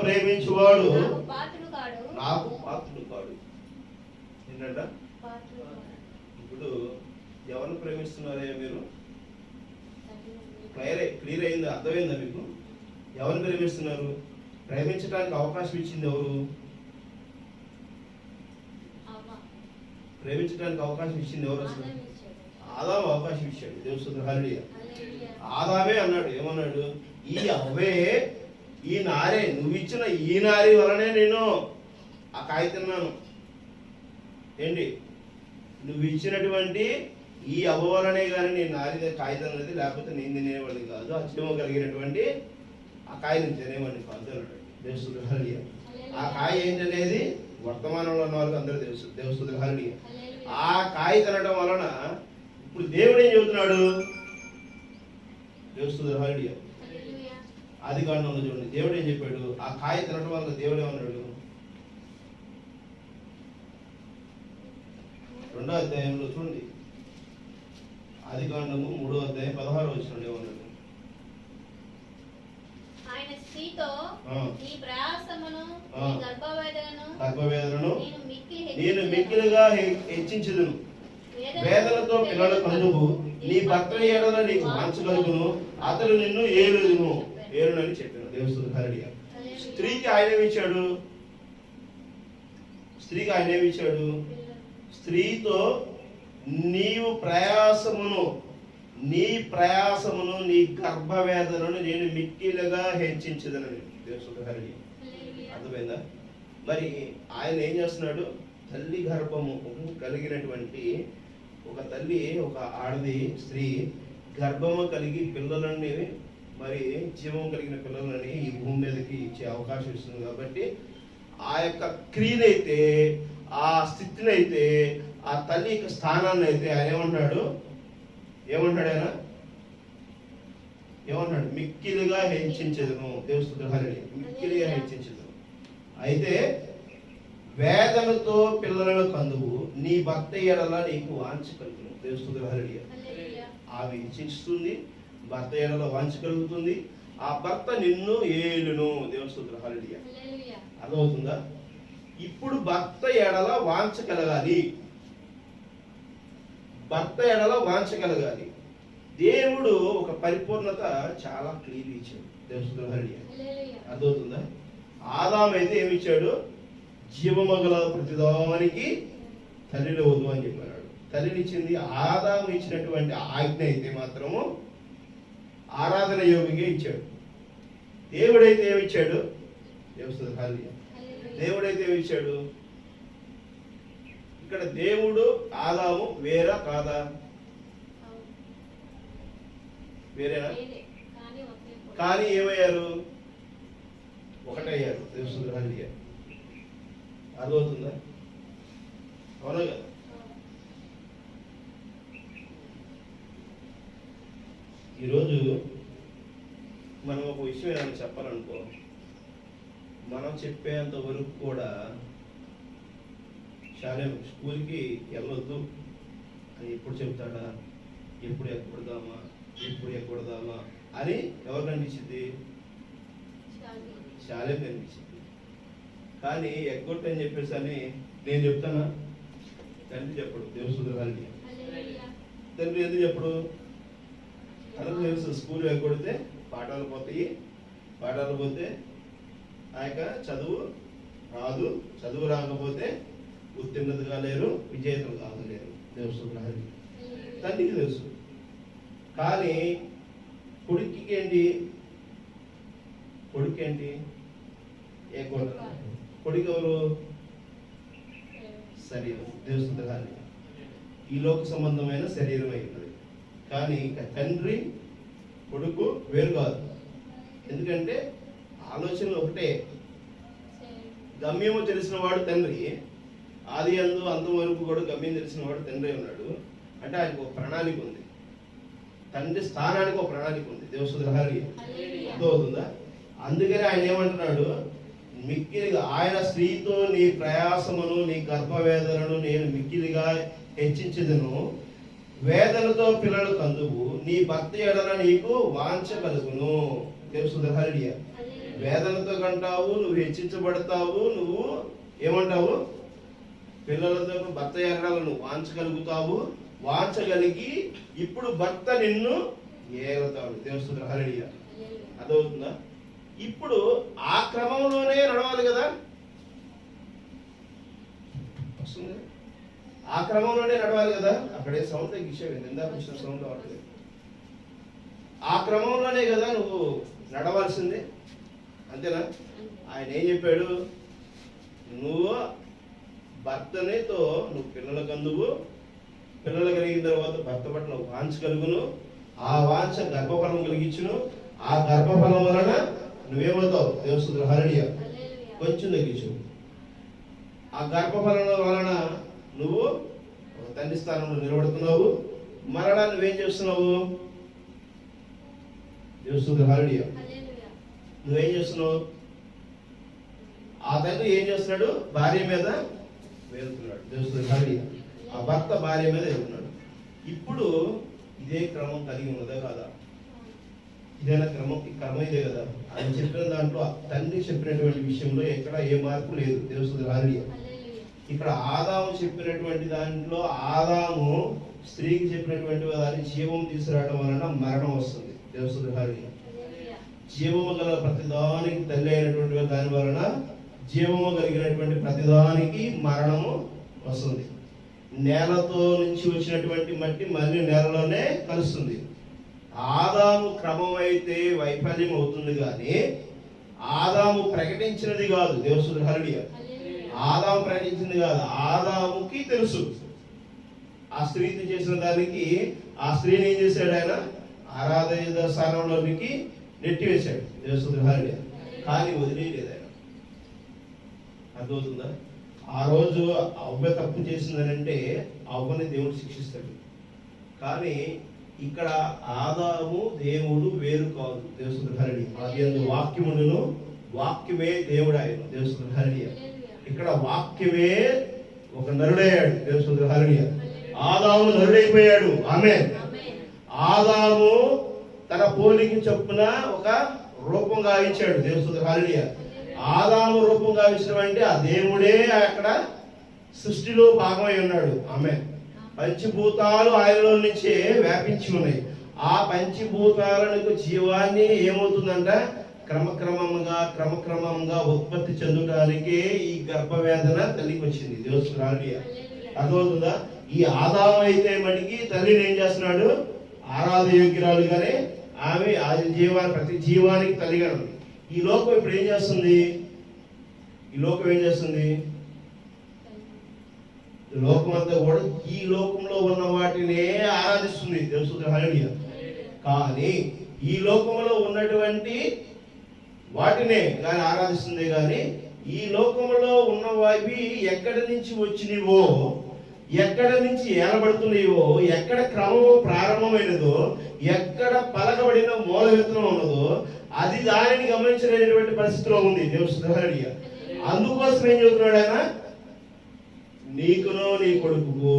ప్రేమించువాడు నాకు పాత్రుడు కాడు. ఏంటంట? ఇప్పుడు ఎవరిని ప్రేమిస్తున్నారే మీరు? క్లియర్ అయిందా? అర్థమైందా మీకు? ఎవరిని ప్రేమిస్తున్నారు? ప్రేమించడానికి అవకాశం ఇచ్చింది ఎవరు? ప్రేమించడానికి అవకాశం ఇచ్చింది ఎవరు? అసలు ఆదాము అవకాశం ఇచ్చాడు. దేవస్తుతులు హల్లెలూయా. ఆదామే అన్నాడు. ఏమన్నాడు? ఈ అవ్వే ఈ నారే, నువ్వు ఇచ్చిన ఈ నారి వలనే నేను ఆ కాయ తిన్నాను. ఏంటి, నువ్వు ఇచ్చినటువంటి ఈ అవ్వ వలనే కానీ నేను నారి కాయ తిన్నది, లేకపోతే నేను తినేవాడిని కాదు. ఆ జీవం కలిగినటువంటి ఆ కాయ నేను తినేవాడిని కాదు అన్నాడు. దేవస్తుతులు హల్లెలూయా. ఆ కాయ ఏంటనేది వర్తమానంలో ఉన్న వాళ్ళకి అందరూ తెలుసు. దేవస్తుతులు హల్లెలూయా. ఆ కాయ తినడం వలన ఇప్పుడు దేవుడు ఏం చెబుతున్నాడు? దేవస్తుతులు హల్లెలూయా. ఆదికాండంలో చూడండి, దేవుడు ఏం చెప్పాడు? ఆ కాయ తినడం వల్ల దేవుడు ఏమన్నాడు? 2వ అధ్యాయంలో చూడండి, ఆదికాండము 3వ అధ్యాయం 16వ వచనం ఏమన్నాడు? ఆయన స్త్రీతో నీ ప్రయాసమును నీ గర్భవేదనను నేను మిక్కిలిగా హెచ్చించుదును, వేదనతో పిల్లల కలుగు, నీ భర్త ఏడల నీకు వాంఛగలుగును, అతడు నిన్ను ఏలునని చెప్పాను. దేవస్తుతులు హల్లెలూయా. స్త్రీకి ఆయన ఏమిచ్చాడు? స్త్రీకి ఆయన ఏమిచ్చాడు? స్త్రీతో నీవు ప్రయాసమును నీ గర్భవేదనను నేను మిక్కిలుగా హెచ్చించదనని. దేవస్తుతులు హల్లెలూయా. అర్థమైందా? మరి ఆయన ఏం చేస్తున్నాడు? తల్లి గర్భము కలిగినటువంటి ఒక తల్లి, ఒక ఆడది స్త్రీ గర్భము కలిగి పిల్లలని, మరి జీవం కలిగిన పిల్లలని ఈ భూమి మీదకి ఇచ్చే అవకాశం ఇస్తుంది. కాబట్టి ఆ యొక్క క్రియనైతే, ఆ స్థితినైతే, ఆ తల్లి యొక్క స్థానాన్ని అయితే ఆయన ఏమంటున్నాడు? ఏమన్నాడు? మిక్కిలిగా హెచ్చించదును. దేవస్తుతులు హల్లెలూయా. మిక్కిలిగా హెచ్చించదును. అయితే వేదనతో పిల్లలను కందువు, నీ భర్త ఎడల నీకు వాంఛ కలుగును. దేవస్తుతులు హల్లెలూయా. ఆమె హెచ్చించుతుంది, భర్త ఎడల వాంఛ కలుగుతుంది, ఆ భర్త నిన్ను ఏలును. దేవస్తుతులు హల్లెలూయా. అర్థమవుతుందా? ఇప్పుడు భర్త ఎడల వాంఛ కలగాలి, భర్త ఎడల వాంఛ కలగాలి. దేవుడు ఒక పరిపూర్ణత చాలా క్లియర్ ఇచ్చాడు. దేవస్తుతులు హల్లెలూయా. అర్థమవుతుందా? ఆదాము అయితే ఏమిచ్చాడు? జీవమగల ప్రతిదానికి తల్లిని వద్దు అని చెప్పాడు. తల్లినిచ్చింది. ఆదాము ఇచ్చినటువంటి ఆజ్ఞ అయితే మాత్రము ఆరాధన యోగిగా ఇచ్చాడు. దేవుడైతే ఏమిచ్చాడు? దేవస్తుతులు హల్లెలూయా. దేవుడైతే ఏమిచ్చాడు? ఇక్కడ దేవుడు ఆదాము వేరా కాదా? వేరేనా? కానీ ఏమయ్యారు? ఒకటయ్యారు. దేవస్తుతులు హల్లెలూయా. అర్థమవుతుందా? అవునా కదా? ఈరోజు మనం ఒక విషయం ఏమైనా చెప్పాలనుకో, మనం చెప్పేంత వరకు కూడా శాలేం స్కూల్కి వెళ్ళొద్దు అని ఎప్పుడు చెప్తాడా? ఎప్పుడు ఎక్కడదామా అని ఎవరు కనిపించింది? శాలేం కనిపించింది. కానీ ఎగ్గొట్టు అని చెప్పేసి అని నేను చెప్తానా? తండ్రి చెప్పడు. దేవస్తుతులు హల్లెలూయా. తండ్రి ఎందుకు చెప్పడు? తనకు తెలుసు, స్కూల్ ఎగ్గొడితే పాఠాలు పోతే ఆ యొక్క చదువు రాదు, చదువు రాకపోతే ఉత్తీర్ణతగా లేరు, విజేతలు కాగలేరు. దేవస్తుతులు హల్లెలూయా. తండ్రికి తెలుసు. కానీ కొడుకు ఏంటి? కొడుకు ఎవరు? శరీరం. దేవస్తుతులు హల్లెలూయా. ఈ లోక సంబంధమైన శరీరం అయినది. కానీ తండ్రి కొడుకు వేరు కాదు. ఎందుకంటే ఆలోచనలు ఒకటే. గమ్యము తెలిసిన వాడు తండ్రి, ఆది అందు అంతం వరకు కూడా గమ్యం తెలిసిన వాడు తండ్రి ఉన్నాడు. అంటే ఆయనకు ఒక ప్రణాళిక ఉంది, తండ్రి స్థానానికి ఒక ప్రణాళిక ఉంది. దేవస్తుతులు హల్లెలూయా. అర్థమవుతుందా? అందుకని ఆయన ఏమంటున్నాడు? మిక్కిలిగా ఆయన స్త్రీతో నీ ప్రయాసమును నీ గర్భవేదనను నేను మిక్కిలిగా హెచ్చించదును, వేదనతో పిల్లలు కందువు, నీ భర్త ఎడల నీకు వాంఛ కలుగును. దేవస్తుతులు హల్లెలూయా. వేదనతో కంటావు, నువ్వు హెచ్చించబడతావు, నువ్వు ఏమంటావు? పిల్లలతో భర్త ఎడల నువ్వు వాంఛ కలుగుతావు, వాంఛ కలిగి ఇప్పుడు భర్త నిన్ను ఏలుతాడు. దేవస్తుతులు హల్లెలూయా. అదవుతుందా? ఇప్పుడు ఆ క్రమంలోనే నడవాలి కదా. ఆ క్రమంలోనే నడవాలి కదా. అక్కడే సౌండ్ తగ్గించేవి, ఇందాక వచ్చిన సౌండ్ రావట్లేదు. ఆ క్రమంలోనే కదా నువ్వు నడవాల్సిందే. అంతేనా? ఆయన ఏం చెప్పాడు? నువ్వు భర్తనితో నువ్వు పిల్లలకు అందువు, పిల్లలు కలిగిన తర్వాత భర్త పట్ల వాంఛ కలుగును, ఆ వాంఛ గర్భఫలం కలిగించును, ఆ గర్భఫలం వలన నువ్వేమవుతావు? దేవస్తుల హల్లెలూయా. కొంచెం తగ్గించు. ఆ గర్భఫలం వలన నువ్వు తండ్రి స్థానంలో నిలబడుతున్నావు. మరలా నువ్వేం చేస్తున్నావు? దేవస్తుల హల్లెలూయా. నువ్వేం చేస్తున్నావు? ఆ తండ్రి ఏం చేస్తున్నాడు? భార్య మీద వెళ్తున్నాడు. దేవస్తుల హల్లెలూయా. ఆ భర్త భార్య మీద వెళ్తున్నాడు. ఇప్పుడు ఇదే క్రమం కలిగి ఉన్నదా కాదా? ఇదేనా క్రమం? ఈ క్రమం ఇదే కదా. ఆయన చెప్పిన దాంట్లో తండ్రి చెప్పినటువంటి విషయంలో ఎక్కడ ఏ మార్పు లేదు. దేవస్తుల హల్లెలూయా. ఇక్కడ ఆదాము చెప్పినటువంటి దాంట్లో ఆదాము స్త్రీకి చెప్పినటువంటి దాని జీవం తీసుకురావడం వలన మరణం వస్తుంది. దేవస్తుల హల్లెలూయా. జీవము గల ప్రతిదానికి తల్లి అయినటువంటి దాని వలన జీవము కలిగినటువంటి ప్రతిదానికి మరణము వస్తుంది. నేలతో నుంచి వచ్చినటువంటి మట్టి మళ్ళీ నేలలోనే కలుస్తుంది. ఆదాము క్రమం అయితే వైఫల్యం అవుతుంది, కానీ ఆదాము ప్రకటించినది కాదు. దేవస్తుల హల్లెలూయా. ఆదాము ప్రకటించింది కాదు, ఆదాముకి తెలుసు. ఆ స్త్రీతో చేసిన దానికి ఆ స్త్రీని ఏం చేశాడు? ఆయన ఆరాధన స్థానంలోనికి నెట్టివేశాడు. దేవస్తుల హల్లెలూయా. కానీ వదిలేయలేదు ఆయన. అర్థమవుతుందా? ఆ రోజు అవ్వ తప్పు చేసిందనంటే అవ్వని దేవుడు శిక్షిస్తాడు. కానీ ఇక్కడ ఆదాము దేవుడు వేరు కాదు. దేవస్తుల హల్లెలూయా. ఆదియందు వాక్యమును, వాక్యమే దేవుడు ఆయన. దేవస్తుల హల్లెలూయా. ఇక్కడ వాక్యమే ఒక నరుడయ్యాడు. దేవస్తుల హల్లెలూయా. ఆదాము నరుడైపోయాడు. ఆమేన్. ఆదాము తన పోలికి చొప్పున ఒక రూపం గావించాడు. దేవస్తుల హల్లెలూయా. ఆదాము రూపం గావించడం అంటే ఆ దేవుడే అక్కడ సృష్టిలో భాగమై ఉన్నాడు. ఆమేన్. పంచభూతాలు ఆయనలో నుంచే వ్యాపించి ఉన్నాయి. ఆ పంచభూతాలకు జీవాన్ని ఏమవుతుందంట? క్రమక్రమంగా ఉత్పత్తి చెందడానికి ఈ గర్భవేదన తల్లికి వచ్చింది. దేవస్తుల హల్లెలూయా. అర్థమవుతుందా? ఈ ఆదాము అయితే మటుకి తల్లిని ఏం చేస్తున్నాడు? ఆరాధ యోగ్యురాలుగానే ఆమె ప్రతి జీవానికి తల్లిగా ఉంది. ఈ లోకం ఇప్పుడు ఏం చేస్తుంది? ఈ లోకం ఏం చేస్తుంది? లోకం అంతా కూడా ఈ లోకంలో ఉన్న వాటినే ఆరాధిస్తుంది. దేవస్తుల హల్లెలూయా. కానీ ఈ లోకంలో ఉన్నటువంటి వాటినే కానీ ఆరాధిస్తుంది. కానీ ఈ లోకంలో ఉన్నవి ఎక్కడి నుంచి వచ్చినవో, ఎక్కడ నుంచి ఏలబడుతున్నాయో, ఎక్కడ క్రమం ప్రారంభమైనదో, ఎక్కడ పలకబడిన మూల విత్తనం ఉన్నదో అది దానిని గమనించలేనటువంటి పరిస్థితిలో ఉంది. దేవస్తుల హల్లెలూయా. అందుకోసం ఏం చెబుతున్నాడు ఆయన? నీకును, నీ కొడుకుకు,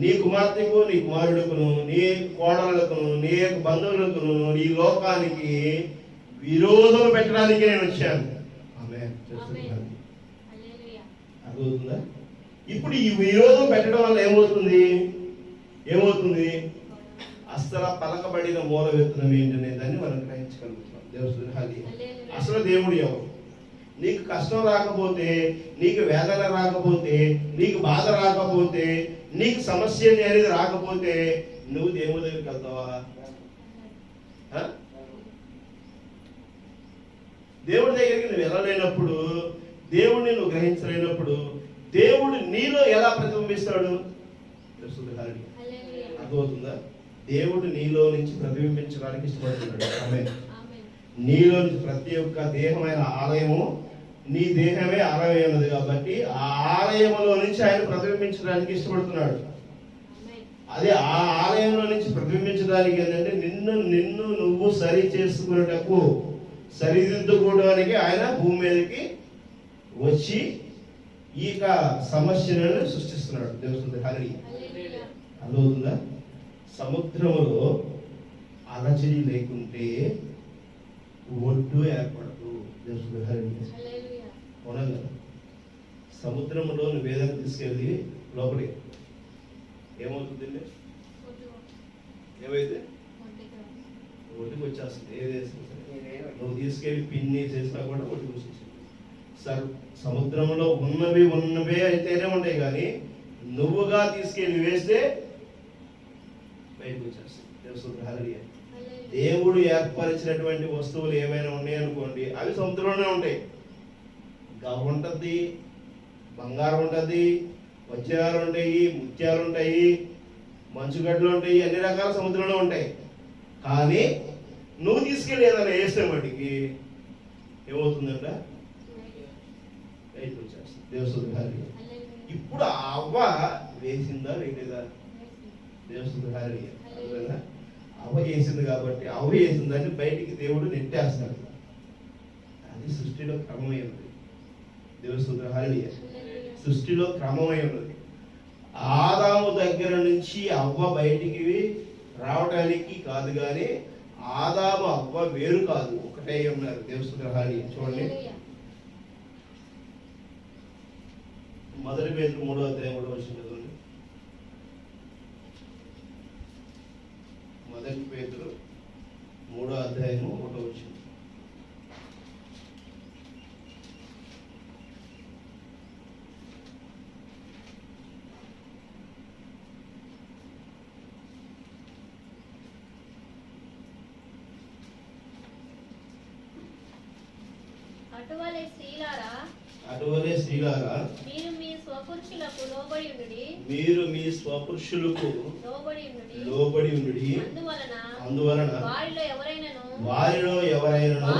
నీ కుమార్తెకు, నీ కుమారుడుకును, నీ కోడళ్లకును, నీ బంధువులకును, నీ లోకానికి విరోధం పెట్టడానికి నేను వచ్చాను. ఆమేన్. అర్థమవుతుందా? ఇప్పుడు ఈ విరోధం పెట్టడం వల్ల ఏమవుతుంది? అసలు పలకబడిన మూల విత్తనం ఏంటనే దాన్ని మనం గ్రహించగలుగుతున్నాం. దేవస్తుల హల్లెలూయా. అసలు దేవుడు ఎవరు? నీకు కష్టం రాకపోతే, నీకు వేదన రాకపోతే, నీకు బాధ రాకపోతే, నీకు సమస్య అనేది రాకపోతే నువ్వు దేవుడి దగ్గరికి వెళ్తావా? దేవుడి దగ్గరికి నువ్వు వెళ్ళలేనప్పుడు, దేవుడిని నువ్వు గ్రహించలేనప్పుడు దేవుడు నీలో ఎలా ప్రతిబింబిస్తాడు? అర్థమవుతుందా? దేవుడు నీలో నుంచి ప్రతిబింబించడానికి ఇష్టపడుతున్నాడు. ఆమేన్. నీలో నుంచి ప్రతి ఒక్క దేహమైన ఆలయము, నీ దేహమే ఆలయం ఉన్నది కాబట్టి ఆ ఆలయంలో నుంచి ఆయన ప్రతిబింబించడానికి ఇష్టపడుతున్నాడు. అదే ఆ ఆలయంలో నుంచి ప్రతిబింబించడానికి ఏంటంటే నిన్ను నువ్వు సరి చేసుకునేటకు, సరిదిద్దుకోవడానికి ఆయన భూమి మీదకి వచ్చి ఈ సమస్యలను సృష్టిస్తున్నాడు. దేవస్తుల హల్లెలూయా. అర్థమవుతుందా? సముద్రములో అలజడి లేకుంటే ఒడ్డు ఏర్పడదు. దేవస్తుల హల్లెలూయా. అవునా? సముద్రంలో నువ్వు ఏదైనా తీసుకెళ్ళి లోపలికి ఏమవుతుంది? ఏమైతే ఒడ్డుకు వచ్చేస్తుంది. ఏదేసి నువ్వు తీసుకెళ్ళి పిన్ని చేసినా కూడా ఒడ్డుకు వచ్చేస్తుంది. సముద్రంలో ఉన్నవే అయితేనే ఉంటాయి, కానీ నువ్వుగా తీసుకెళ్ళి వేస్తే బయటకు వచ్చేస్తుంది. దేవస్తుల హల్లెలూయా. దేవుడు ఏర్పరిచినటువంటి వస్తువులు ఏమైనా ఉన్నాయనుకోండి, అవి సముద్రంలోనే ఉంటాయి. గవ్వ ఉంటుంది, బంగారం ఉంటుంది, వజ్రాలు ఉంటాయి, ముత్యాలు ఉంటాయి, మంచుగడ్డలు ఉంటాయి, అన్ని రకాల సముద్రంలో ఉంటాయి. కానీ నువ్వు తీసుకెళ్ళి ఏదైనా వేస్తే మటుకి ఏమవుతుందంట? బయటకు వచ్చేస్తుంది. దేవస్తుతి. ఇప్పుడు అవ్వ వేసిందా వేయలేదా? దేవస్తుతి. అవ్వ వేసింది కాబట్టి అవ్వ వేసిందని బయటికి దేవుడు నెట్టేస్తాడు. అది సృష్టిలో క్రమమై ఉంది. దేవస్తుతి. సృష్టిలో క్రమమై ఉన్నది. ఆదాము దగ్గర నుంచి అవ్వ బయటికి రావడానికి కాదు, కానీ ఆదాము అవ్వ వేరు కాదు, ఒకటే ఉన్నారు. దేవస్తుతి. చూడండి, 1 పేతురు 3వ అధ్యాయం 3వ వచనం చదవండి. 1 పేతురు 3వ అధ్యాయం 1వ వచనం. అటువలే స్త్రీలారా, మీరు మీ స్వపురుషులకు లోబడి ఉండుడి. అందువలన వారిలో ఎవరైనను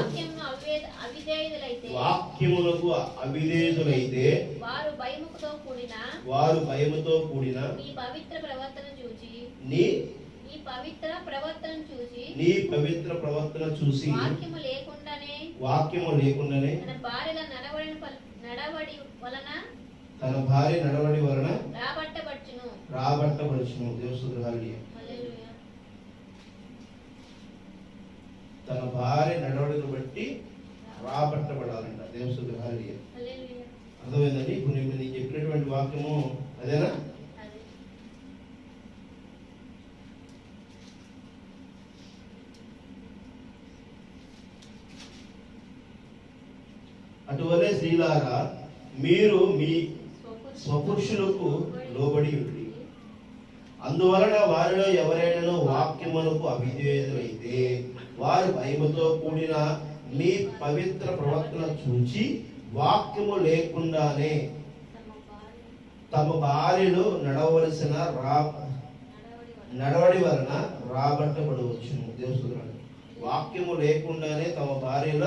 వాక్యములకు అవిధేయులైతే వారు భయముతో కూడిన నీ పవిత్ర ప్రవర్తన చూసి వాక్యము లేకుండానే తన భార్య నడవడి వలన రాబట్టబడుచును. దేవస్తుతి. తన భార్య నడవడిని బట్టి రాబట్టబడాలంట. దేవస్తుతి. అర్థమైందండి? ఇప్పుడు నేను చెప్పినటువంటి వాక్యము అదేనా? అటువలే స్త్రీలారా, మీరు మీ స్వపురుషులకు లోబడి ఉండి. అందువలన వారిలో ఎవరైనా వాక్యములకు అవిధేయులైతే వారు భయముతో కూడిన మీ పవిత్ర ప్రవర్తన చూచి వాక్యము లేకుండానే తమ భార్యలు నడవలసిన నడవడి వలన రాబట్టబడవచ్చును. దేవస్తుతి. వాక్యము లేకుండానే తమ భార్యల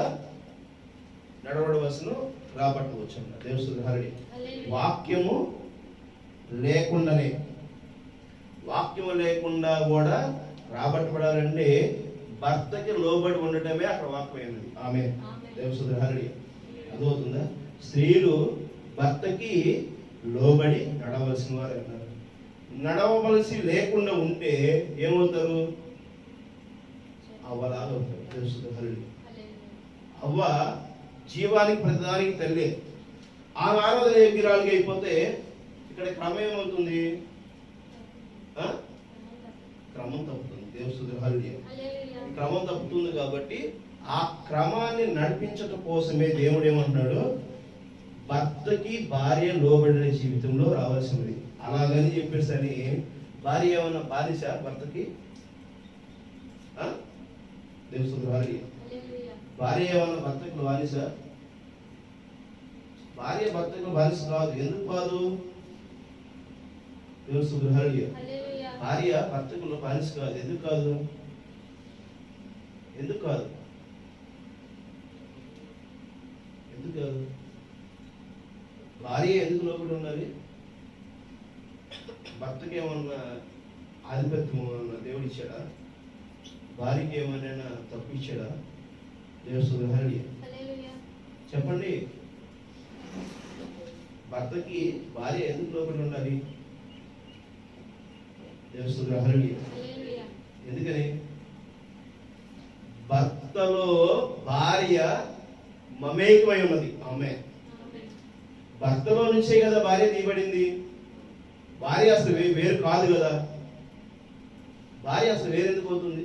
నడవడవలసిన రాబట్టవచ్చు. దేవస్తుతి. వాక్యము లేకుండా కూడా రాబట్టబడాలంటే భర్తకి లోబడి ఉండటమే అక్కడ వాక్యమైనది. ఆమె దేవస్తుతి. అర్థమవుతుందా? స్త్రీలు భర్తకి లోబడి నడవలసిన వారు అన్నారు. నడవవలసి లేకుండా ఉంటే ఏమవుతారు? అవ్వలాగా ఉంటారు. దేవస్తుతి. అవ్వ జీవానికి ప్రతిదానికి తల్లి. ఆమె ఆరాధన యోగ్యురాలుగా అయిపోతే ఇక్కడ క్రమం ఏమవుతుంది? క్రమం తప్పుతుంది. దేవస్తుతి. క్రమం తప్పుతుంది కాబట్టి ఆ క్రమాన్ని నడిపించటం కోసమే దేవుడు ఏమంటున్నాడు? భర్తకి భార్య లోబడిన జీవితంలో రావాల్సింది. అలాగని చెప్పేసరి భార్య ఏమన్నా బానిస భర్తకి? దేవస్తుతి. భార్య ఏమన్నా భర్తకు బానిస? భార్య భర్తకు బానిస కాదు. ఎందుకు కాదు? దేవస్తుతి. భార్య భర్తకు బానిస కాదు. ఎందుకు కాదు? ఎందుకు కాదు? భార్య ఎందుకు లోబడి ఉండాలి? భర్తకి ఏమన్నా ఆధిపత్యం ఏమన్నా దేవుడు ఇచ్చాడా? భార్యకి ఏమన్నా తప్పు ఇచ్చాడా? దేవస్తుతి. చెప్పండి, భర్తకి భార్య ఎందుకు లోబడి ఉండాలి? దేవస్తుతి. ఎందుకని? భర్తలో భార్య మమేకమై ఉన్నది. ఆమె భర్తలో నుంచే కదా భార్య తీయబడింది. భార్య అసలు వేరు కాదు కదా. భార్య అసలు వేరెందుకు అవుతుంది?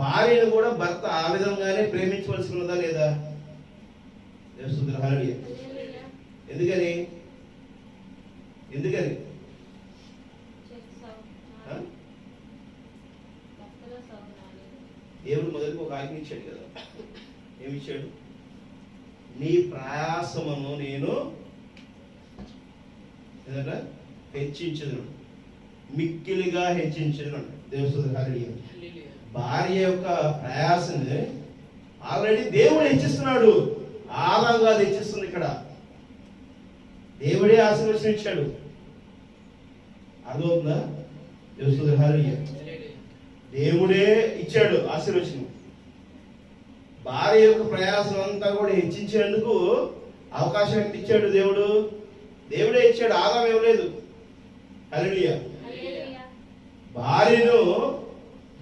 భార్యను కూడా భర్త ఆ విధంగానే ప్రేమించవలసి ఉన్నదా లేదా? దేవస్తుతి. ఎందుకని? దేవుడు మొదటికి ఒక ఆజ్ఞ ఇచ్చాడు కదా. ఏమిచ్చాడు? నీ ప్రయాసమును నేను హెచ్చించదు, మిక్కిలిగా హెచ్చించదు. దేవుడు భార్య యొక్క ప్రయాసని ఆల్రెడీ దేవుడు హెచ్చిస్తున్నాడు. ఆదాంగా హెచ్చిస్తుంది. ఇక్కడ దేవుడే ఆశీర్వచనం ఇచ్చాడు. అర్థమవుతుందా? దేవుడే ఇచ్చాడు ఆశీర్వచనం. భార్య యొక్క ప్రయాసం అంతా కూడా హెచ్చించేందుకు అవకాశం ఇచ్చాడు దేవుడు. దేవుడే ఇచ్చాడు, ఆదాం ఇవ్వలేదు. హల్లెలూయా. భార్యను